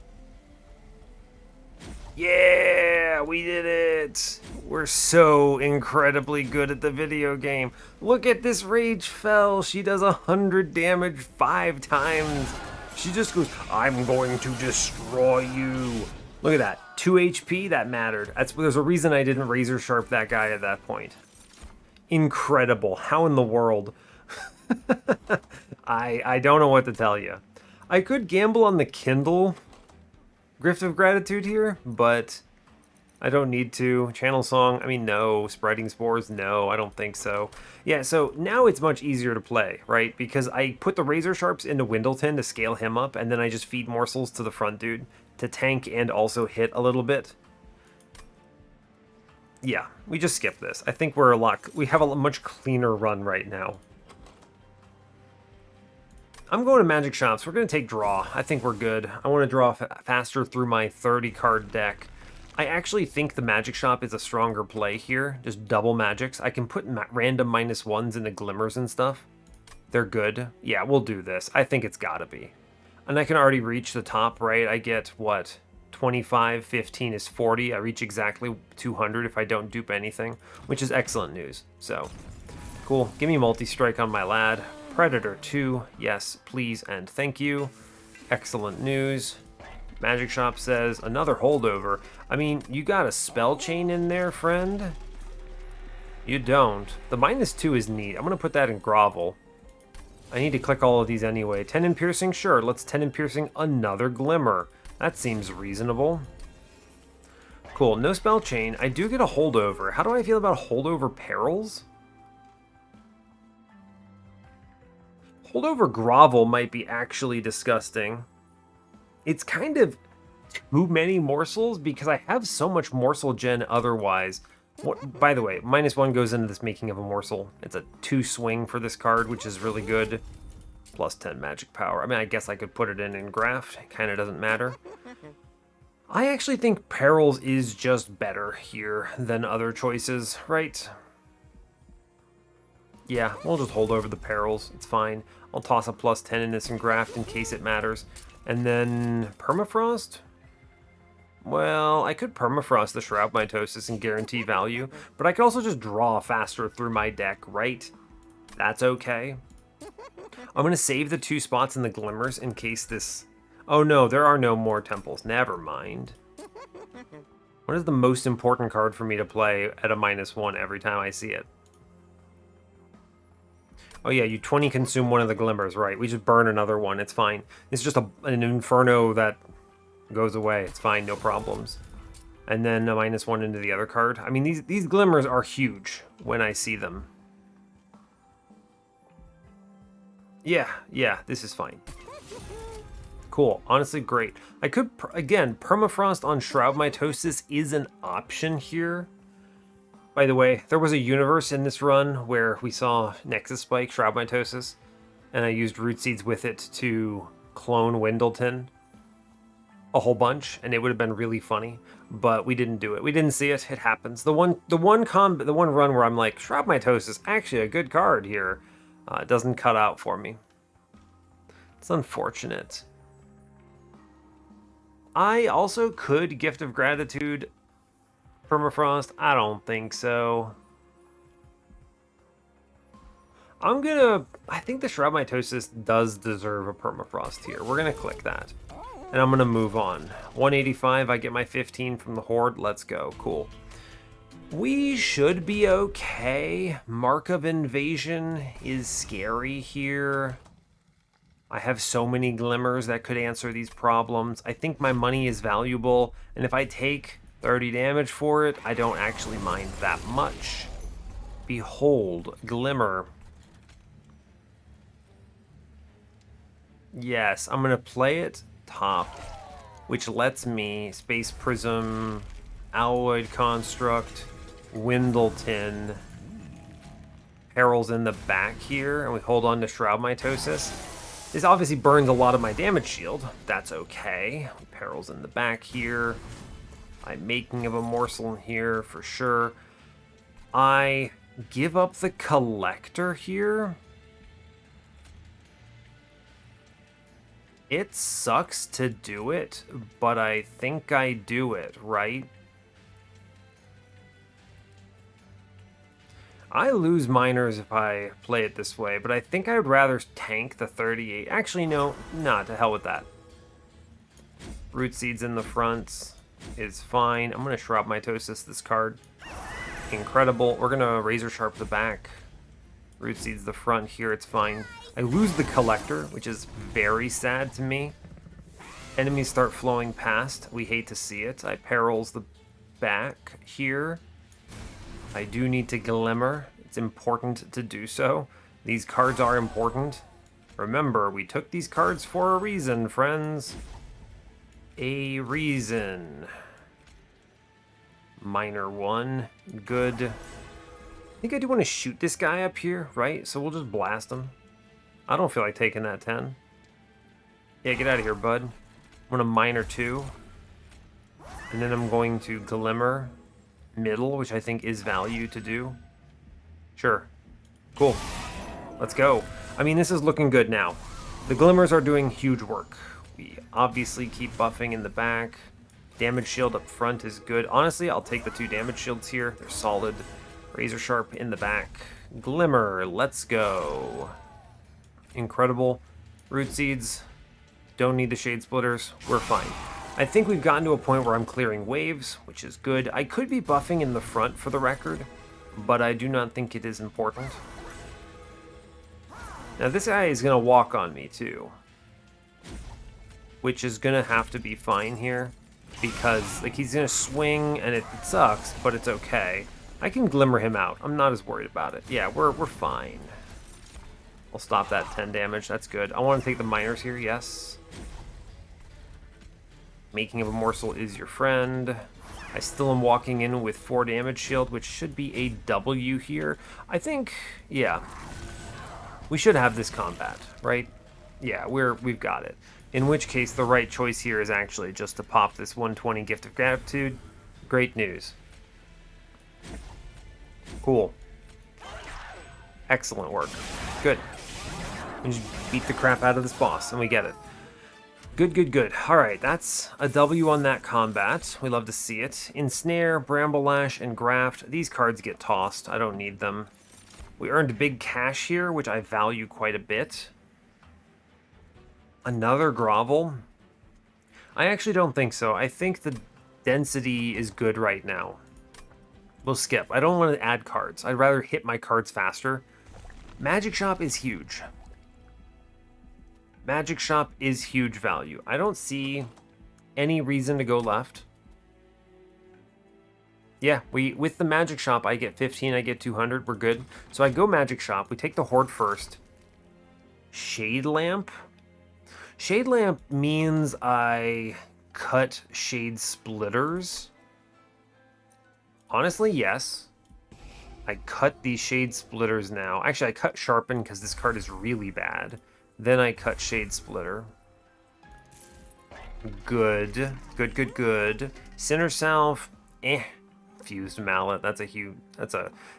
Yeah, we did it. We're so incredibly good at the video game. Look at this Rage Fell. She does 100 damage 5 times. She just goes, I'm going to destroy you. Look at that. 2 HP, that mattered. There's a reason I didn't Razor Sharp that guy at that point. Incredible. How in the world? I don't know what to tell you. I could gamble on the Kindle Gift of Gratitude here, but I don't need to. Channel Song, I mean, no. Spreading Spores, no, I don't think so. Yeah, so now it's much easier to play, right? Because I put the Razor Sharps into Windleton to scale him up, and then I just feed morsels to the front dude to tank and also hit a little bit. Yeah, we just skip this. I think we have a much cleaner run right now. I'm going to Magic Shops. We're going to take draw. I think we're good. I want to draw faster through my 30 card deck. I actually think the magic shop is a stronger play here. Just double magics. I can put random -1s into glimmers and stuff. They're good. Yeah, we'll do this. I think it's gotta be. And I can already reach the top, right? I get, what, 25, 15 is 40. I reach exactly 200 if I don't dupe anything, which is excellent news. So, cool. Give me multi-strike on my lad. Predator 2, yes, please and thank you. Excellent news. Magic Shop says, another holdover. I mean, you got a spell chain in there, friend? You don't. The -2 is neat. I'm going to put that in Grovel. I need to click all of these anyway. 10 in piercing? Sure, let's 10 in piercing another glimmer. That seems reasonable. Cool, no spell chain. I do get a holdover. How do I feel about holdover perils? Holdover Grovel might be actually disgusting. It's kind of too many morsels because I have so much morsel gen otherwise. What, by the way, -1 goes into this making of a morsel. It's a 2 swing for this card, which is really good. Plus 10 magic power. I mean, I guess I could put it in graft. It kind of doesn't matter. I actually think Perils is just better here than other choices, right? Yeah, we'll just hold over the Perils. It's fine. I'll toss a plus 10 in this graft in case it matters. And then Permafrost? Well, I could Permafrost the Shroud Mitosis and guarantee value, but I could also just draw faster through my deck, right? That's okay. I'm going to save the 2 spots in the Glimmers in case this... Oh no, there are no more temples. Never mind. What is the most important card for me to play at a -1 every time I see it? Oh yeah, you 20 consume one of the Glimmers, right. We just burn another one, it's fine. It's just an Inferno that goes away. It's fine, no problems. And then a -1 into the other card. I mean, these Glimmers are huge when I see them. Yeah, this is fine. Cool, honestly great. I could, again, Permafrost on Shroud Mitosis is an option here. By the way, there was a universe in this run where we saw Nexus Spike, Shroud Mitosis, and I used Root Seeds with it to clone Windleton a whole bunch, and it would have been really funny, but we didn't do it. We didn't see it. It happens. The one run where I'm like, Shroud Mitosis, actually a good card here, it doesn't cut out for me. It's unfortunate. I also could Gift of Gratitude Permafrost. I don't think so. I think the Shroud Mitosis does deserve a Permafrost here. We're gonna click that. And I'm gonna move on. 185, I get my 15 from the Horde. Let's go, cool. We should be okay. Mark of Invasion is scary here. I have so many Glimmers that could answer these problems. I think my money is valuable, and if I take 30 damage for it, I don't actually mind that much. Behold, Glimmer. Yes, I'm gonna play it top, which lets me Space Prism, Alloyed Construct, Windleton, Perils in the back here, and we hold on to Shroud Mitosis. This obviously burns a lot of my damage shield. That's okay. Perils in the back here. I'm making of a morsel in here for sure. I give up the Collector here. It sucks to do it, but I think I do it, right? I lose miners if I play it this way, but I think I would rather tank the 38. Actually, no, nah, to hell with that. Root Seeds in the front is fine. I'm going to Shroud Mitosis this card. Incredible. We're going to Razor Sharp the back. Root Seeds the front here, it's fine. I lose the Collector, which is very sad to me. Enemies start flowing past. We hate to see it. I Perils the back here. I do need to Glimmer. It's important to do so. These cards are important. Remember, we took these cards for a reason, friends. A reason. Minor 1. Good. I think I do want to shoot this guy up here, right? So we'll just blast him. I don't feel like taking that 10. Yeah, get out of here, bud. I'm going to Minor 2. And then I'm going to Glimmer middle, which I think is value to do. Sure. Cool. Let's go. I mean, this is looking good now. The Glimmers are doing huge work. We obviously keep buffing in the back. Damage shield up front is good. Honestly, I'll take the 2 damage shields here. They're solid. Razor Sharp in the back. Glimmer, let's go. Incredible. Root Seeds. Don't need the Shade Splitters. We're fine. I think we've gotten to a point where I'm clearing waves, which is good. I could be buffing in the front for the record, but I do not think it is important. Now this guy is going to walk on me too, which is going to have to be fine here, because like he's going to swing and it sucks, but it's okay. I can Glimmer him out. I'm not as worried about it. Yeah, we're fine. I'll stop that 10 damage. That's good. I want to take the minors here, yes. Making of a morsel is your friend. I still am walking in with 4 damage shield, which should be a W here. I think, yeah. We should have this combat, right? Yeah, we've got it. In which case, the right choice here is actually just to pop this 120 Gift of Gratitude. Great news. Cool. Excellent work. Good. We just beat the crap out of this boss, and we get it. Good, good, good. Alright, that's a W on that combat. We love to see it. Ensnare, Bramble Lash, and Graft. These cards get tossed. I don't need them. We earned big cash here, which I value quite a bit. Another Grovel? I actually don't think so. I think the density is good right now. We'll skip. I don't want to add cards. I'd rather hit my cards faster. Magic Shop is huge. Magic Shop is huge value. I don't see any reason to go left. Yeah, with the Magic Shop, I get 15, I get 200, we're good. So I go Magic Shop, we take the Horde first. Shade Lamp? Shade Lamp means I cut Shade Splitters. Honestly, yes. I cut these Shade Splitters now. Actually, I cut Sharpen because this card is really bad. Then I cut Shade Splitter. Good. Good, good, good. Sinner Salve, Fused Mallet, this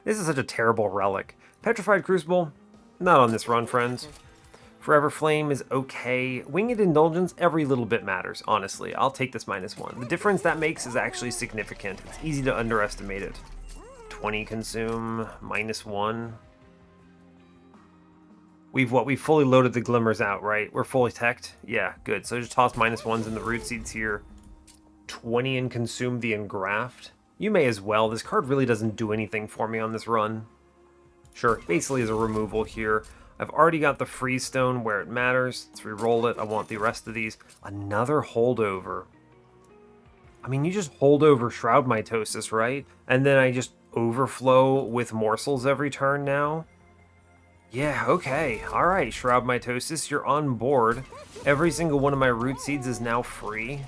is such a terrible relic. Petrified Crucible, not on this run, friends. Forever Flame is okay. Winged Indulgence, every little bit matters, honestly. I'll take this -1. The difference that makes is actually significant. It's easy to underestimate it. 20 consume, -1. We've fully loaded the Glimmers out, right? We're fully teched? Yeah, good. So just toss -1s in the Root Seeds here. 20 and consume the Engraft. You may as well. This card really doesn't do anything for me on this run. Sure, basically is a removal here. I've already got the Freeze Stone where it matters. Let's re-roll it. I want the rest of these. Another holdover. I mean, you just hold over Shroud Mitosis, right? And then I just overflow with morsels every turn now? Yeah, okay. Alright, Shroud Mitosis, you're on board. Every single one of my Root Seeds is now free.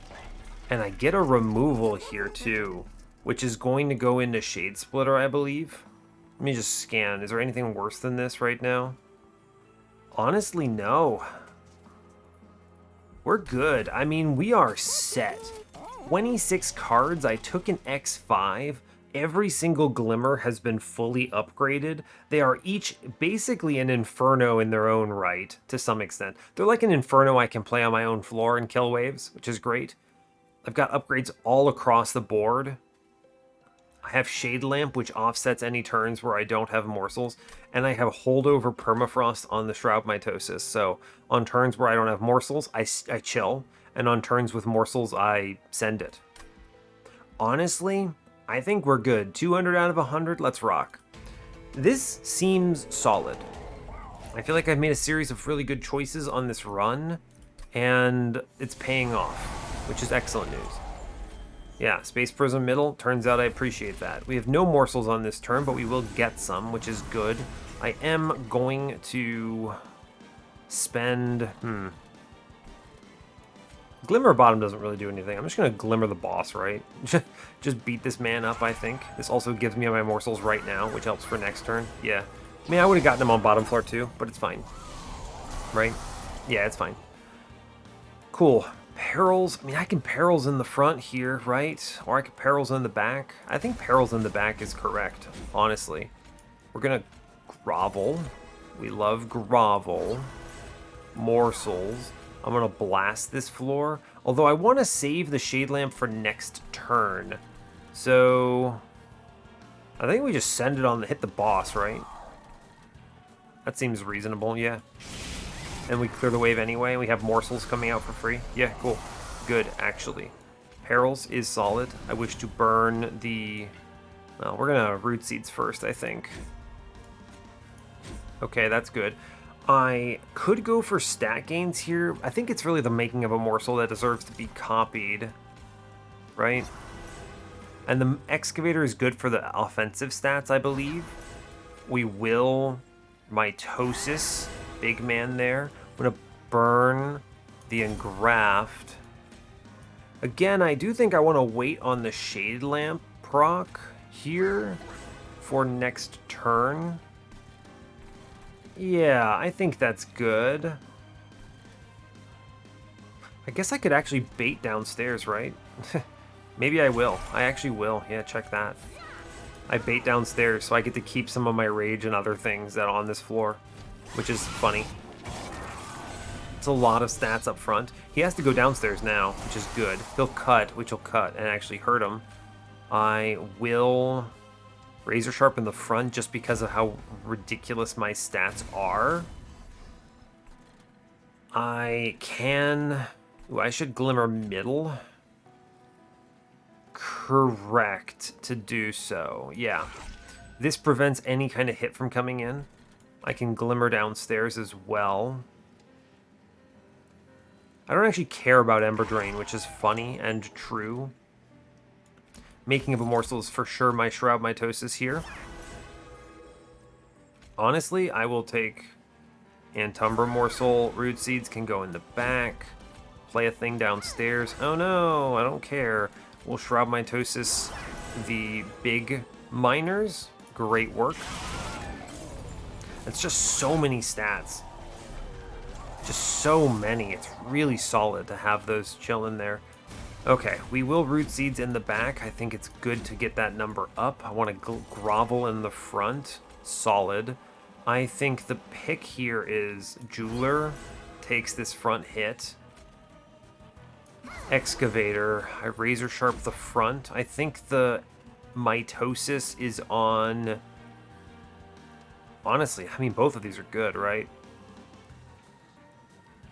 And I get a removal here, too, which is going to go into Shade Splitter, I believe. Let me just scan. Is there anything worse than this right now? Honestly, no. We're good. I mean, we are set. 26 cards. I took an X5. Every single Glimmer has been fully upgraded. They are each basically an Inferno in their own right, to some extent. They're like an Inferno I can play on my own floor and kill waves, which is great. I've got upgrades all across the board. I have Shade Lamp, which offsets any turns where I don't have morsels, and I have Holdover Permafrost on the Shroud Mitosis. So on turns where I don't have morsels, I chill, and on turns with morsels, I send it. Honestly, I think we're good. 200 out of 100, let's rock. This seems solid. I feel like I've made a series of really good choices on this run, and it's paying off, which is excellent news. Yeah, Space Prism middle, turns out I appreciate that. We have no morsels on this turn, but we will get some, which is good. I am going to spend... Glimmer Bottom doesn't really do anything. I'm just going to Glimmer the boss, right? Just beat this man up, I think. This also gives me my morsels right now, which helps for next turn. Yeah. I mean, I would have gotten him on bottom floor too, but it's fine. Right? Yeah, it's fine. Cool. Perils, I mean, I can Perils in the front here, right? Or I could Perils in the back. I think Perils in the back is correct, honestly. We're gonna grovel. We love grovel. Morsels. I'm gonna blast this floor. Although I want to save the Shade Lamp for next turn. So I think we just send it on the hit the boss, right? That seems reasonable, yeah. And we clear the wave anyway. We have morsels coming out for free. Yeah, cool. Good, actually. Perils is solid. I wish to burn the... Well, we're gonna root seeds first, I think. Okay, that's good. I could go for stat gains here. I think it's really the making of a morsel that deserves to be copied. Right? And the excavator is good for the offensive stats, I believe. We will Mitosis, big man there. I'm gonna burn the engraft. Again, I do think I want to wait on the Shade Lamp proc here for next turn. Yeah, I think that's good. I guess I could actually bait downstairs, right? Maybe I will. I actually will. Yeah, check that. I bait downstairs, so I get to keep some of my rage and other things that are on this floor, which is funny. It's a lot of stats up front. He has to go downstairs now, which is good. He'll cut, which will cut and actually hurt him. I will Razor Sharp in the front just because of how ridiculous my stats are. I can... Ooh, I should Glimmer middle. Correct to do so. Yeah. This prevents any kind of hit from coming in. I can Glimmer downstairs as well. I don't actually care about Ember Drain, which is funny and true. Making of a morsel is for sure my Shroud Mitosis here. Honestly, I will take Antumbra Morsel. Root Seeds can go in the back. Play a thing downstairs. Oh no, I don't care. We'll Shroud Mitosis the big miners. Great work. It's just so many stats. Just so many. It's really solid to have those chill in there. Okay, we will Root Seeds in the back. I think it's good to get that number up. I want to grovel in the front. Solid. I think the pick here is Jeweler. Takes this front hit. Excavator. I Razor Sharp the front. I think the Mitosis is on... Honestly, I mean, both of these are good, right?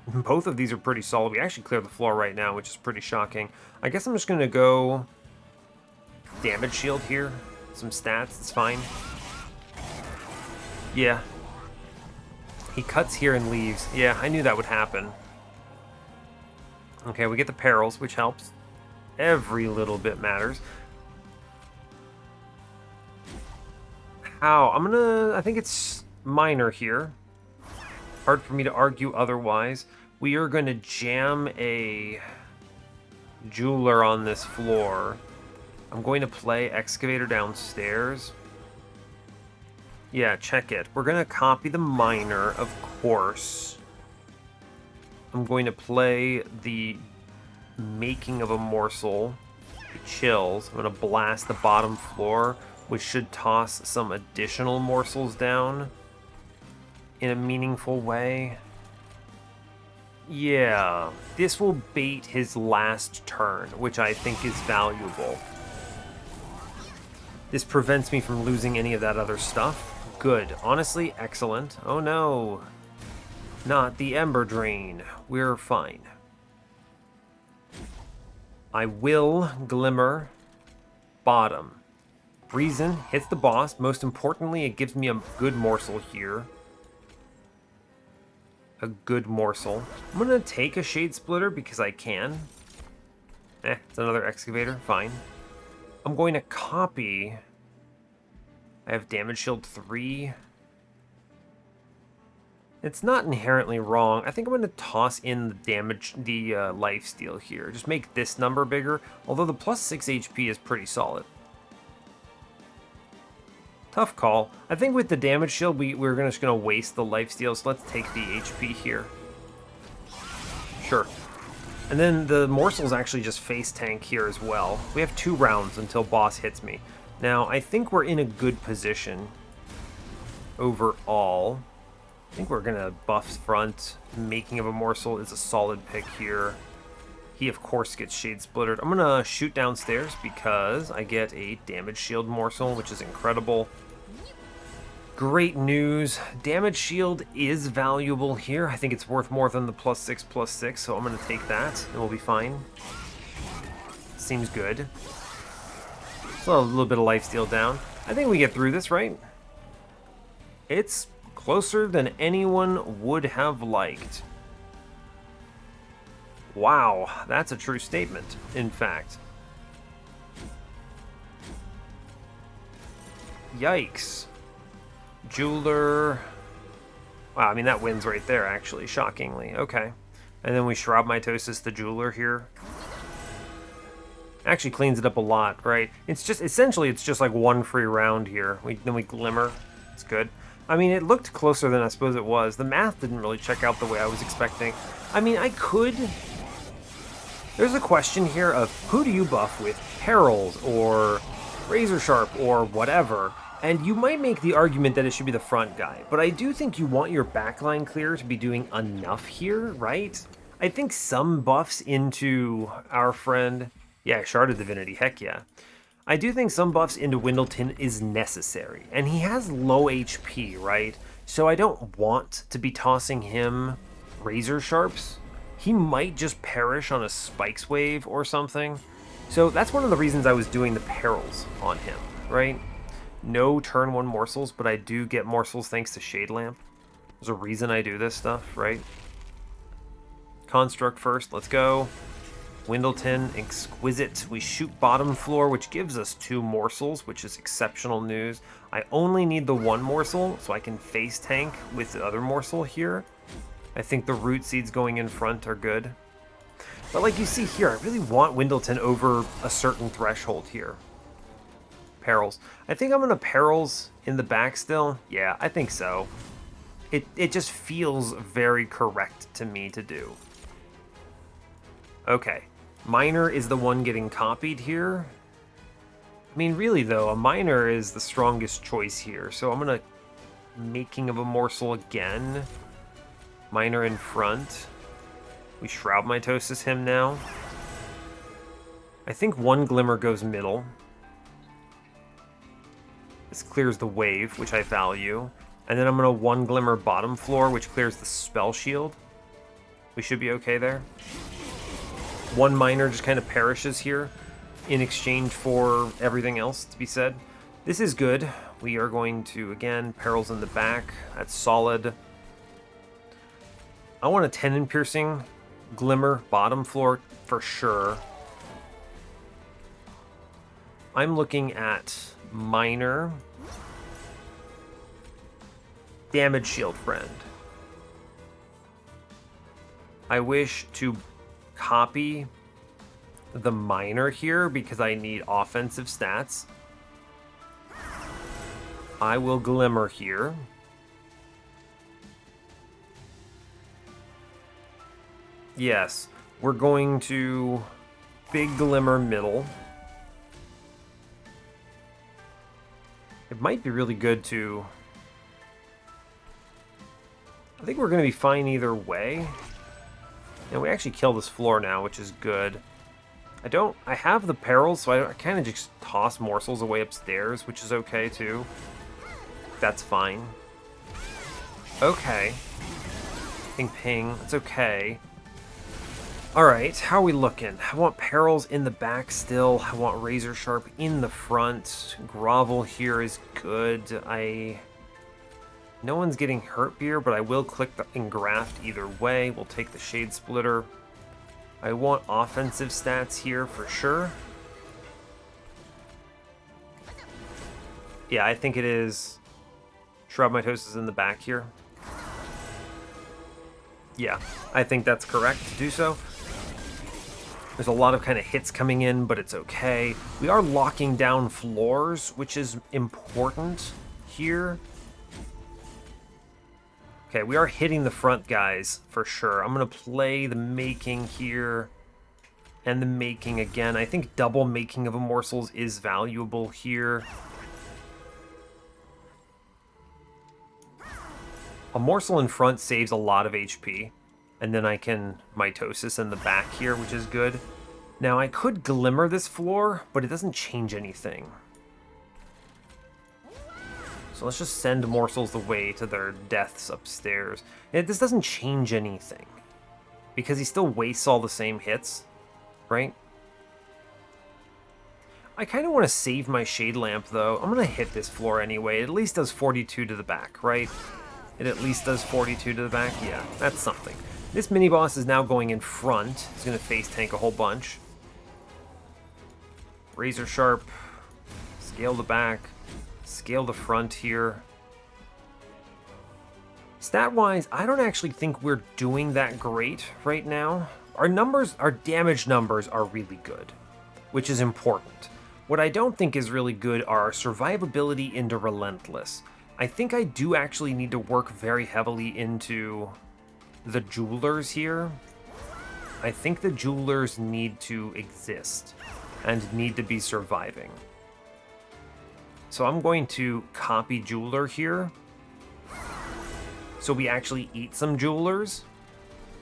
Both of these are pretty solid. We actually cleared the floor right now, which is pretty shocking. I guess I'm just going to go Damage Shield here. Some stats, it's fine. Yeah. He cuts here and leaves. Yeah, I knew that would happen. Okay, we get the Perils, which helps. Every little bit matters. How? I think it's minor here. Hard for me to argue otherwise. We are going to jam a Jeweler on this floor. I'm going to play Excavator downstairs. Yeah, check it. We're going to copy the Miner, of course. I'm going to play the Making of a Morsel. It chills. I'm going to blast the bottom floor, which should toss some additional morsels down in a meaningful way. Yeah, this will bait his last turn, which I think is valuable. This prevents me from losing any of that other stuff. Good. Honestly, excellent. Oh no. Not the Ember Drain. We're fine. I will Glimmer bottom. Reason hits the boss. Most importantly, it gives me a good morsel here. A good morsel. I'm going to take a Shade Splitter because I can. It's another Excavator. Fine. I'm going to copy. I have Damage Shield 3. It's not inherently wrong. I think I'm going to toss in the damage, the lifesteal here. Just make this number bigger. Although the plus 6 HP is pretty solid. Tough call. I think with the damage shield, we're just going to waste the lifesteal, so let's take the HP here. Sure. And then the morsels actually just face tank here as well. We have 2 rounds until boss hits me. Now, I think we're in a good position overall. I think we're going to buff front. Making of a morsel is a solid pick here. He, of course, gets Shade Splittered. I'm going to shoot downstairs because I get a damage shield morsel, which is incredible. Great news. Damage shield is valuable here. I think it's worth more than the +6/+6, so I'm going to take that, and we'll be fine. Seems good. So a little bit of lifesteal down. I think we get through this, right? It's closer than anyone would have liked. Wow, that's a true statement, in fact. Yikes. Jeweler. Wow, I mean, that wins right there, actually, shockingly. Okay. And then we Shroud Mitosis the Jeweler here. Actually cleans it up a lot, right? It's just, essentially, it's just like 1 free round here. Then we Glimmer. It's good. I mean, it looked closer than I suppose it was. The math didn't really check out the way I was expecting. I mean, I could... There's a question here of who do you buff with? Perils or Razor Sharp or whatever. And you might make the argument that it should be the front guy, but I do think you want your backline clear to be doing enough here, right? I think some buffs into our friend... Yeah, Shard of Divinity, heck yeah. I do think some buffs into Windleton is necessary, and he has low HP, right? So I don't want to be tossing him Razor Sharps. He might just perish on a Spikes wave or something. So that's one of the reasons I was doing the Perils on him, right? No turn 1 morsels, but I do get morsels thanks to Shade Lamp. There's a reason I do this stuff, right? Construct first, let's go. Windleton, Exquisite. We shoot bottom floor, which gives us 2 morsels, which is exceptional news. I only need the 1 morsel, so I can face tank with the other morsel here. I think the root seeds going in front are good. But like you see here, I really want Windleton over a certain threshold here. Perils. I think I'm going to Perils in the back still. Yeah, I think so. It just feels very correct to me to do. Okay. Miner is the one getting copied here. I mean, really, though, a Miner is the strongest choice here. So I'm going to... Making of a morsel again. Miner in front. We Shroud Mitosis him now. I think 1 Glimmer goes middle. This clears the wave, which I value. And then I'm going to 1 Glimmer bottom floor, which clears the spell shield. We should be okay there. 1 Miner just kind of perishes here in exchange for everything else to be said. This is good. We are going to, again, Perils in the back. That's solid. I want a Tenon Piercing Glimmer bottom floor for sure. I'm looking at Miner. Damage shield friend. I wish to copy the Miner here because I need offensive stats. I will Glimmer here. Yes, we're going to big Glimmer middle. It might be really good to... I think we're going to be fine either way. And we actually kill this floor now, which is good. I have the Perils, so I kind of just toss morsels away upstairs, which is okay too. That's fine. Okay. Ping, it's okay. Alright, how are we looking? I want Perils in the back still. I want Razor Sharp in the front. Grovel here is good. No one's getting hurt here, but I will click the Engraft either way. We'll take the Shade Splitter. I want offensive stats here for sure. Yeah, I think it is Shroud Mitosis in the back here. Yeah, I think that's correct to do so. There's a lot of kind of hits coming in, but it's okay. We are locking down floors, which is important here. Okay, we are hitting the front guys for sure. I'm going to play the making here. And the making again. I think double making of a morsels is valuable here. A morsel in front saves a lot of HP. And then I can Mitosis in the back here, which is good. Now I could Glimmer this floor, but it doesn't change anything. So let's just send morsels away to their deaths upstairs. This doesn't change anything. Because he still wastes all the same hits, right? I kind of want to save my Shade Lamp, though. I'm going to hit this floor anyway. It at least does 42 to the back, right? It at least does 42 to the back? Yeah, that's something. This mini-boss is now going in front. He's going to face tank a whole bunch. Razor Sharp. Scale the back. Scale the front here. Stat-wise, I don't actually think we're doing that great right now. Our numbers, our damage numbers are really good, which is important. What I don't think is really good are our survivability into Relentless. I think I do actually need to work very heavily into the Jewelers here. I think the Jewelers need to exist and need to be surviving. So I'm going to copy Jeweler here. So we actually eat some Jewelers.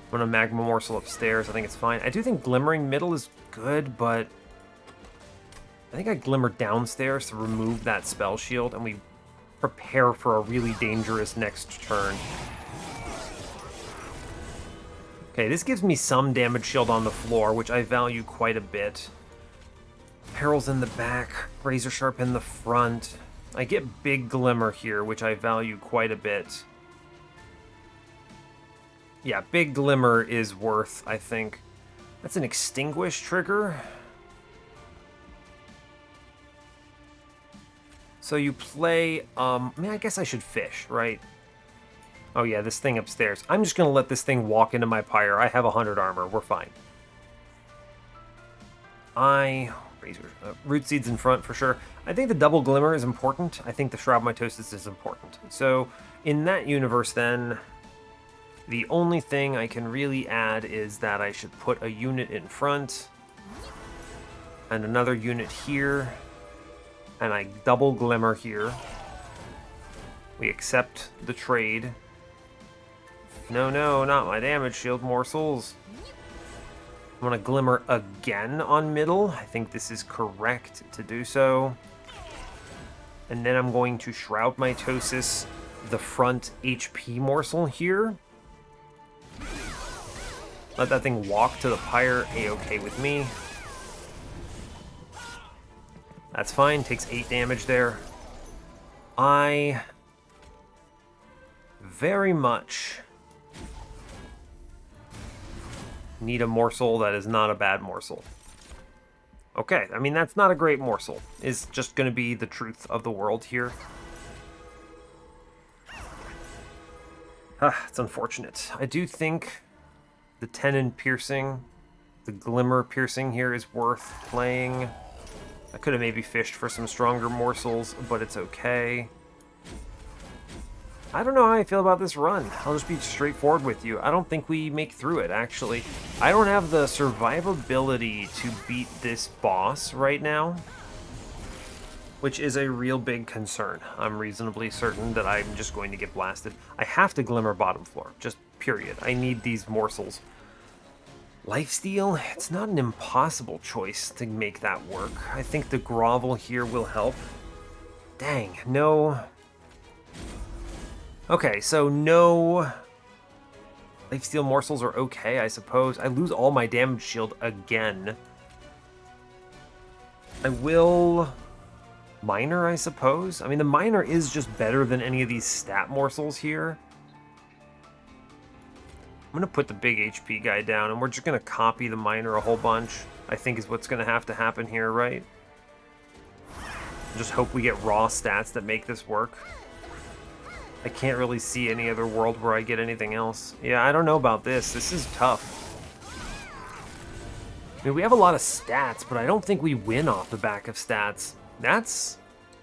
I'm going to Magma Morsel upstairs. I think it's fine. I do think Glimmering middle is good, but I think I Glimmer downstairs to remove that spell shield, and we prepare for a really dangerous next turn. Okay, this gives me some damage shield on the floor, which I value quite a bit. Perils in the back, Razor Sharp in the front. I get Big Glimmer here, which I value quite a bit. Yeah, Big Glimmer is worth, I think. That's an Extinguish trigger. So you play, I mean, I guess I should fish, right? Oh yeah, this thing upstairs. I'm just going to let this thing walk into my pyre. I have 100 armor. We're fine. Root Seed's in front for sure. I think the double Glimmer is important. I think the Shroud Mitosis is important. So in that universe then, the only thing I can really add is that I should put a unit in front and another unit here, and I double Glimmer here. We accept the trade. No, not my damage shield morsels. I'm going to Glimmer again on middle. I think this is correct to do so. And then I'm going to Shroud Mitosis the front HP morsel here. Let that thing walk to the pyre. A-okay with me. That's fine. Takes 8 damage there. I very much need a morsel that is not a bad morsel. Okay, I mean, that's not a great morsel. Is just going to be the truth of the world here. It's unfortunate. I do think the Tenon Piercing, the Glimmer Piercing here is worth playing. I could have maybe fished for some stronger morsels, but it's okay. I don't know how I feel about this run. I'll just be straightforward with you. I don't think we make through it, actually. I don't have the survivability to beat this boss right now, which is a real big concern. I'm reasonably certain that I'm just going to get blasted. I have to Glimmer bottom floor, just period. I need these morsels. Lifesteal, it's not an impossible choice to make that work. I think the Grovel here will help. Dang, no. Okay, so no Lifesteal morsels are okay, I suppose. I lose all my damage shield again. I will Miner, I suppose. I mean, the Miner is just better than any of these stat morsels here. I'm going to put the big HP guy down, and we're just going to copy the Miner a whole bunch, I think is what's going to have to happen here, right? Just hope we get raw stats that make this work. I can't really see any other world where I get anything else. Yeah, I don't know about this. This is tough. I mean, we have a lot of stats, but I don't think we win off the back of stats. That's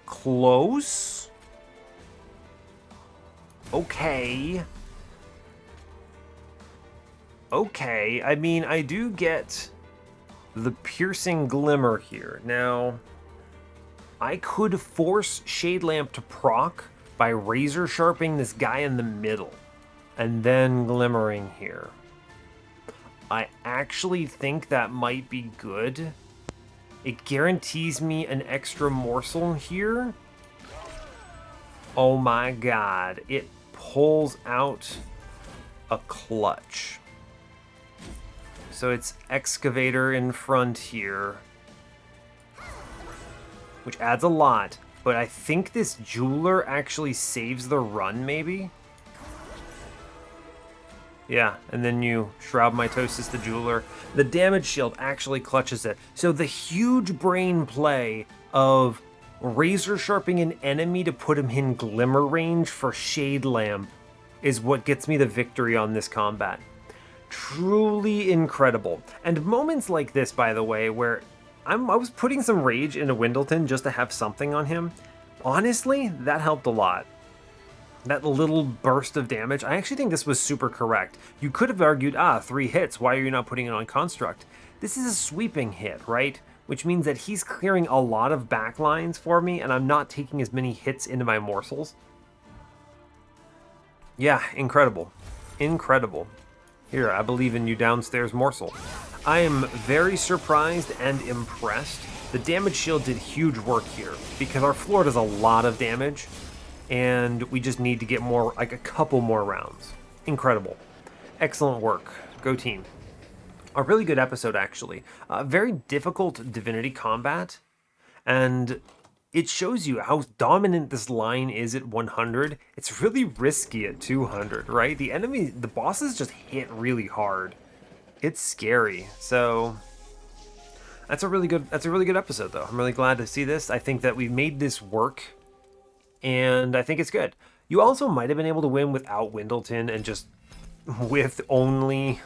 close. Okay. Okay, I mean, I do get the Piercing Glimmer here. Now, I could force Shade Lamp to proc by razor sharpening this guy in the middle and then glimmering here. I actually think that might be good. It guarantees me an extra morsel here. Oh my god, it pulls out a clutch. So it's Excavator in front here, which adds a lot, but I think this Jeweler actually saves the run, maybe? Yeah, and then you Shroud Mitosis the Jeweler. The damage shield actually clutches it. So the huge brain play of razor sharpening an enemy to put him in glimmer range for Shade Lamp is what gets me the victory on this combat. Truly incredible. And moments like this, by the way, where I was putting some rage into Windleton just to have something on him, honestly, that helped a lot. That little burst of damage, I actually think this was super correct. You could have argued, 3 hits, why are you not putting it on Construct? This is a sweeping hit, right? Which means that he's clearing a lot of backlines for me, and I'm not taking as many hits into my morsels. Yeah, incredible. Incredible. Here, I believe in you, downstairs morsel. I am very surprised and impressed. The damage shield did huge work here, because our floor does a lot of damage, and we just need to get more, like a couple more rounds. Incredible. Excellent work. Go team. A really good episode, actually. Very difficult Divinity combat, and it shows you how dominant this line is at 100. It's really risky at 200, right? The bosses just hit really hard. It's scary. So that's a really good episode, though. I'm really glad to see this. I think that we made this work, and I think it's good. You also might have been able to win without Windleton and just with only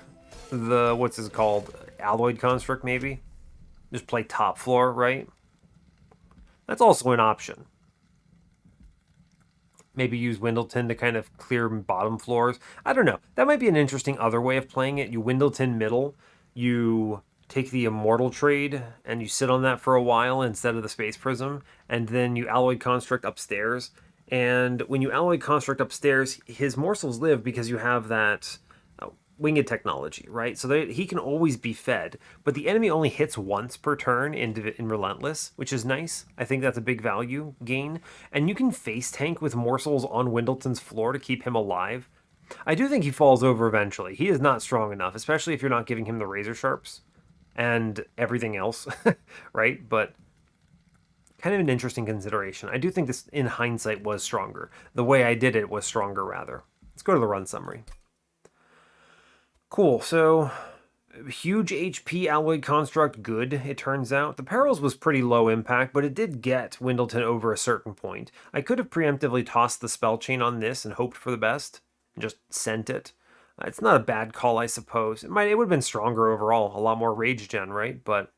the, what's this called? Alloyed Construct, maybe? Just play top floor, right? That's also an option. Maybe use Windleton to kind of clear bottom floors. I don't know. That might be an interesting other way of playing it. You Windleton middle, you take the Immortal trade, and you sit on that for a while instead of the Space Prism, and then you Alloyed Construct upstairs. And when you Alloyed Construct upstairs, his morsels live because you have that winged technology, right? So he can always be fed, but the enemy only hits once per turn in Relentless, which is nice. I think that's a big value gain. And you can face tank with morsels on Windleton's floor to keep him alive. I do think he falls over eventually. He is not strong enough, especially if you're not giving him the razor sharps and everything else, right? But kind of an interesting consideration. I do think this, in hindsight, was stronger. The way I did it was stronger, rather. Let's go to the run summary. Cool, so huge HP Alloyed Construct, good, it turns out. The Perils was pretty low impact, but it did get Windleton over a certain point. I could have preemptively tossed the spell chain on this and hoped for the best, and just sent it. It's not a bad call, I suppose. It would have been stronger overall, a lot more rage gen, right? But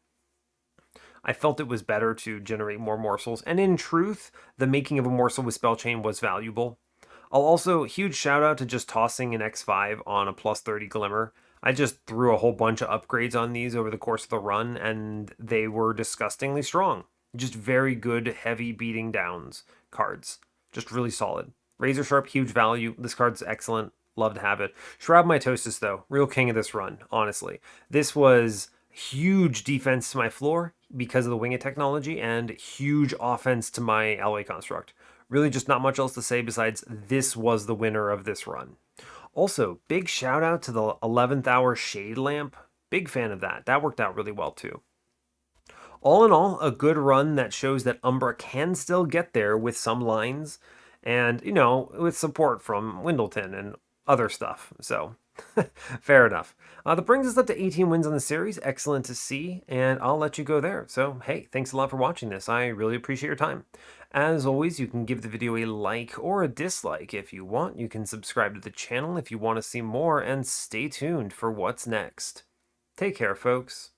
I felt it was better to generate more morsels, and in truth, the making of a morsel with spell chain was valuable. I'll also, huge shout out to just tossing an X5 on a plus 30 Glimmer. I just threw a whole bunch of upgrades on these over the course of the run, and they were disgustingly strong. Just very good, heavy beating downs cards. Just really solid. Razor Sharp, huge value. This card's excellent. Love to have it. Shroud Mitosis, though, real king of this run, honestly. This was huge defense to my floor because of the winged technology, and huge offense to my Alloy Construct. Really just not much else to say besides this was the winner of this run. Also, big shout out to the 11th hour Shade Lamp. Big fan of that. That worked out really well too. All in all, a good run that shows that Umbra can still get there with some lines and, you know, with support from Windleton and other stuff. So, fair enough. That brings us up to 18 wins on the series. Excellent to see, and I'll let you go there. So, hey, thanks a lot for watching this. I really appreciate your time. As always, you can give the video a like or a dislike if you want. You can subscribe to the channel if you want to see more, and stay tuned for what's next. Take care, folks.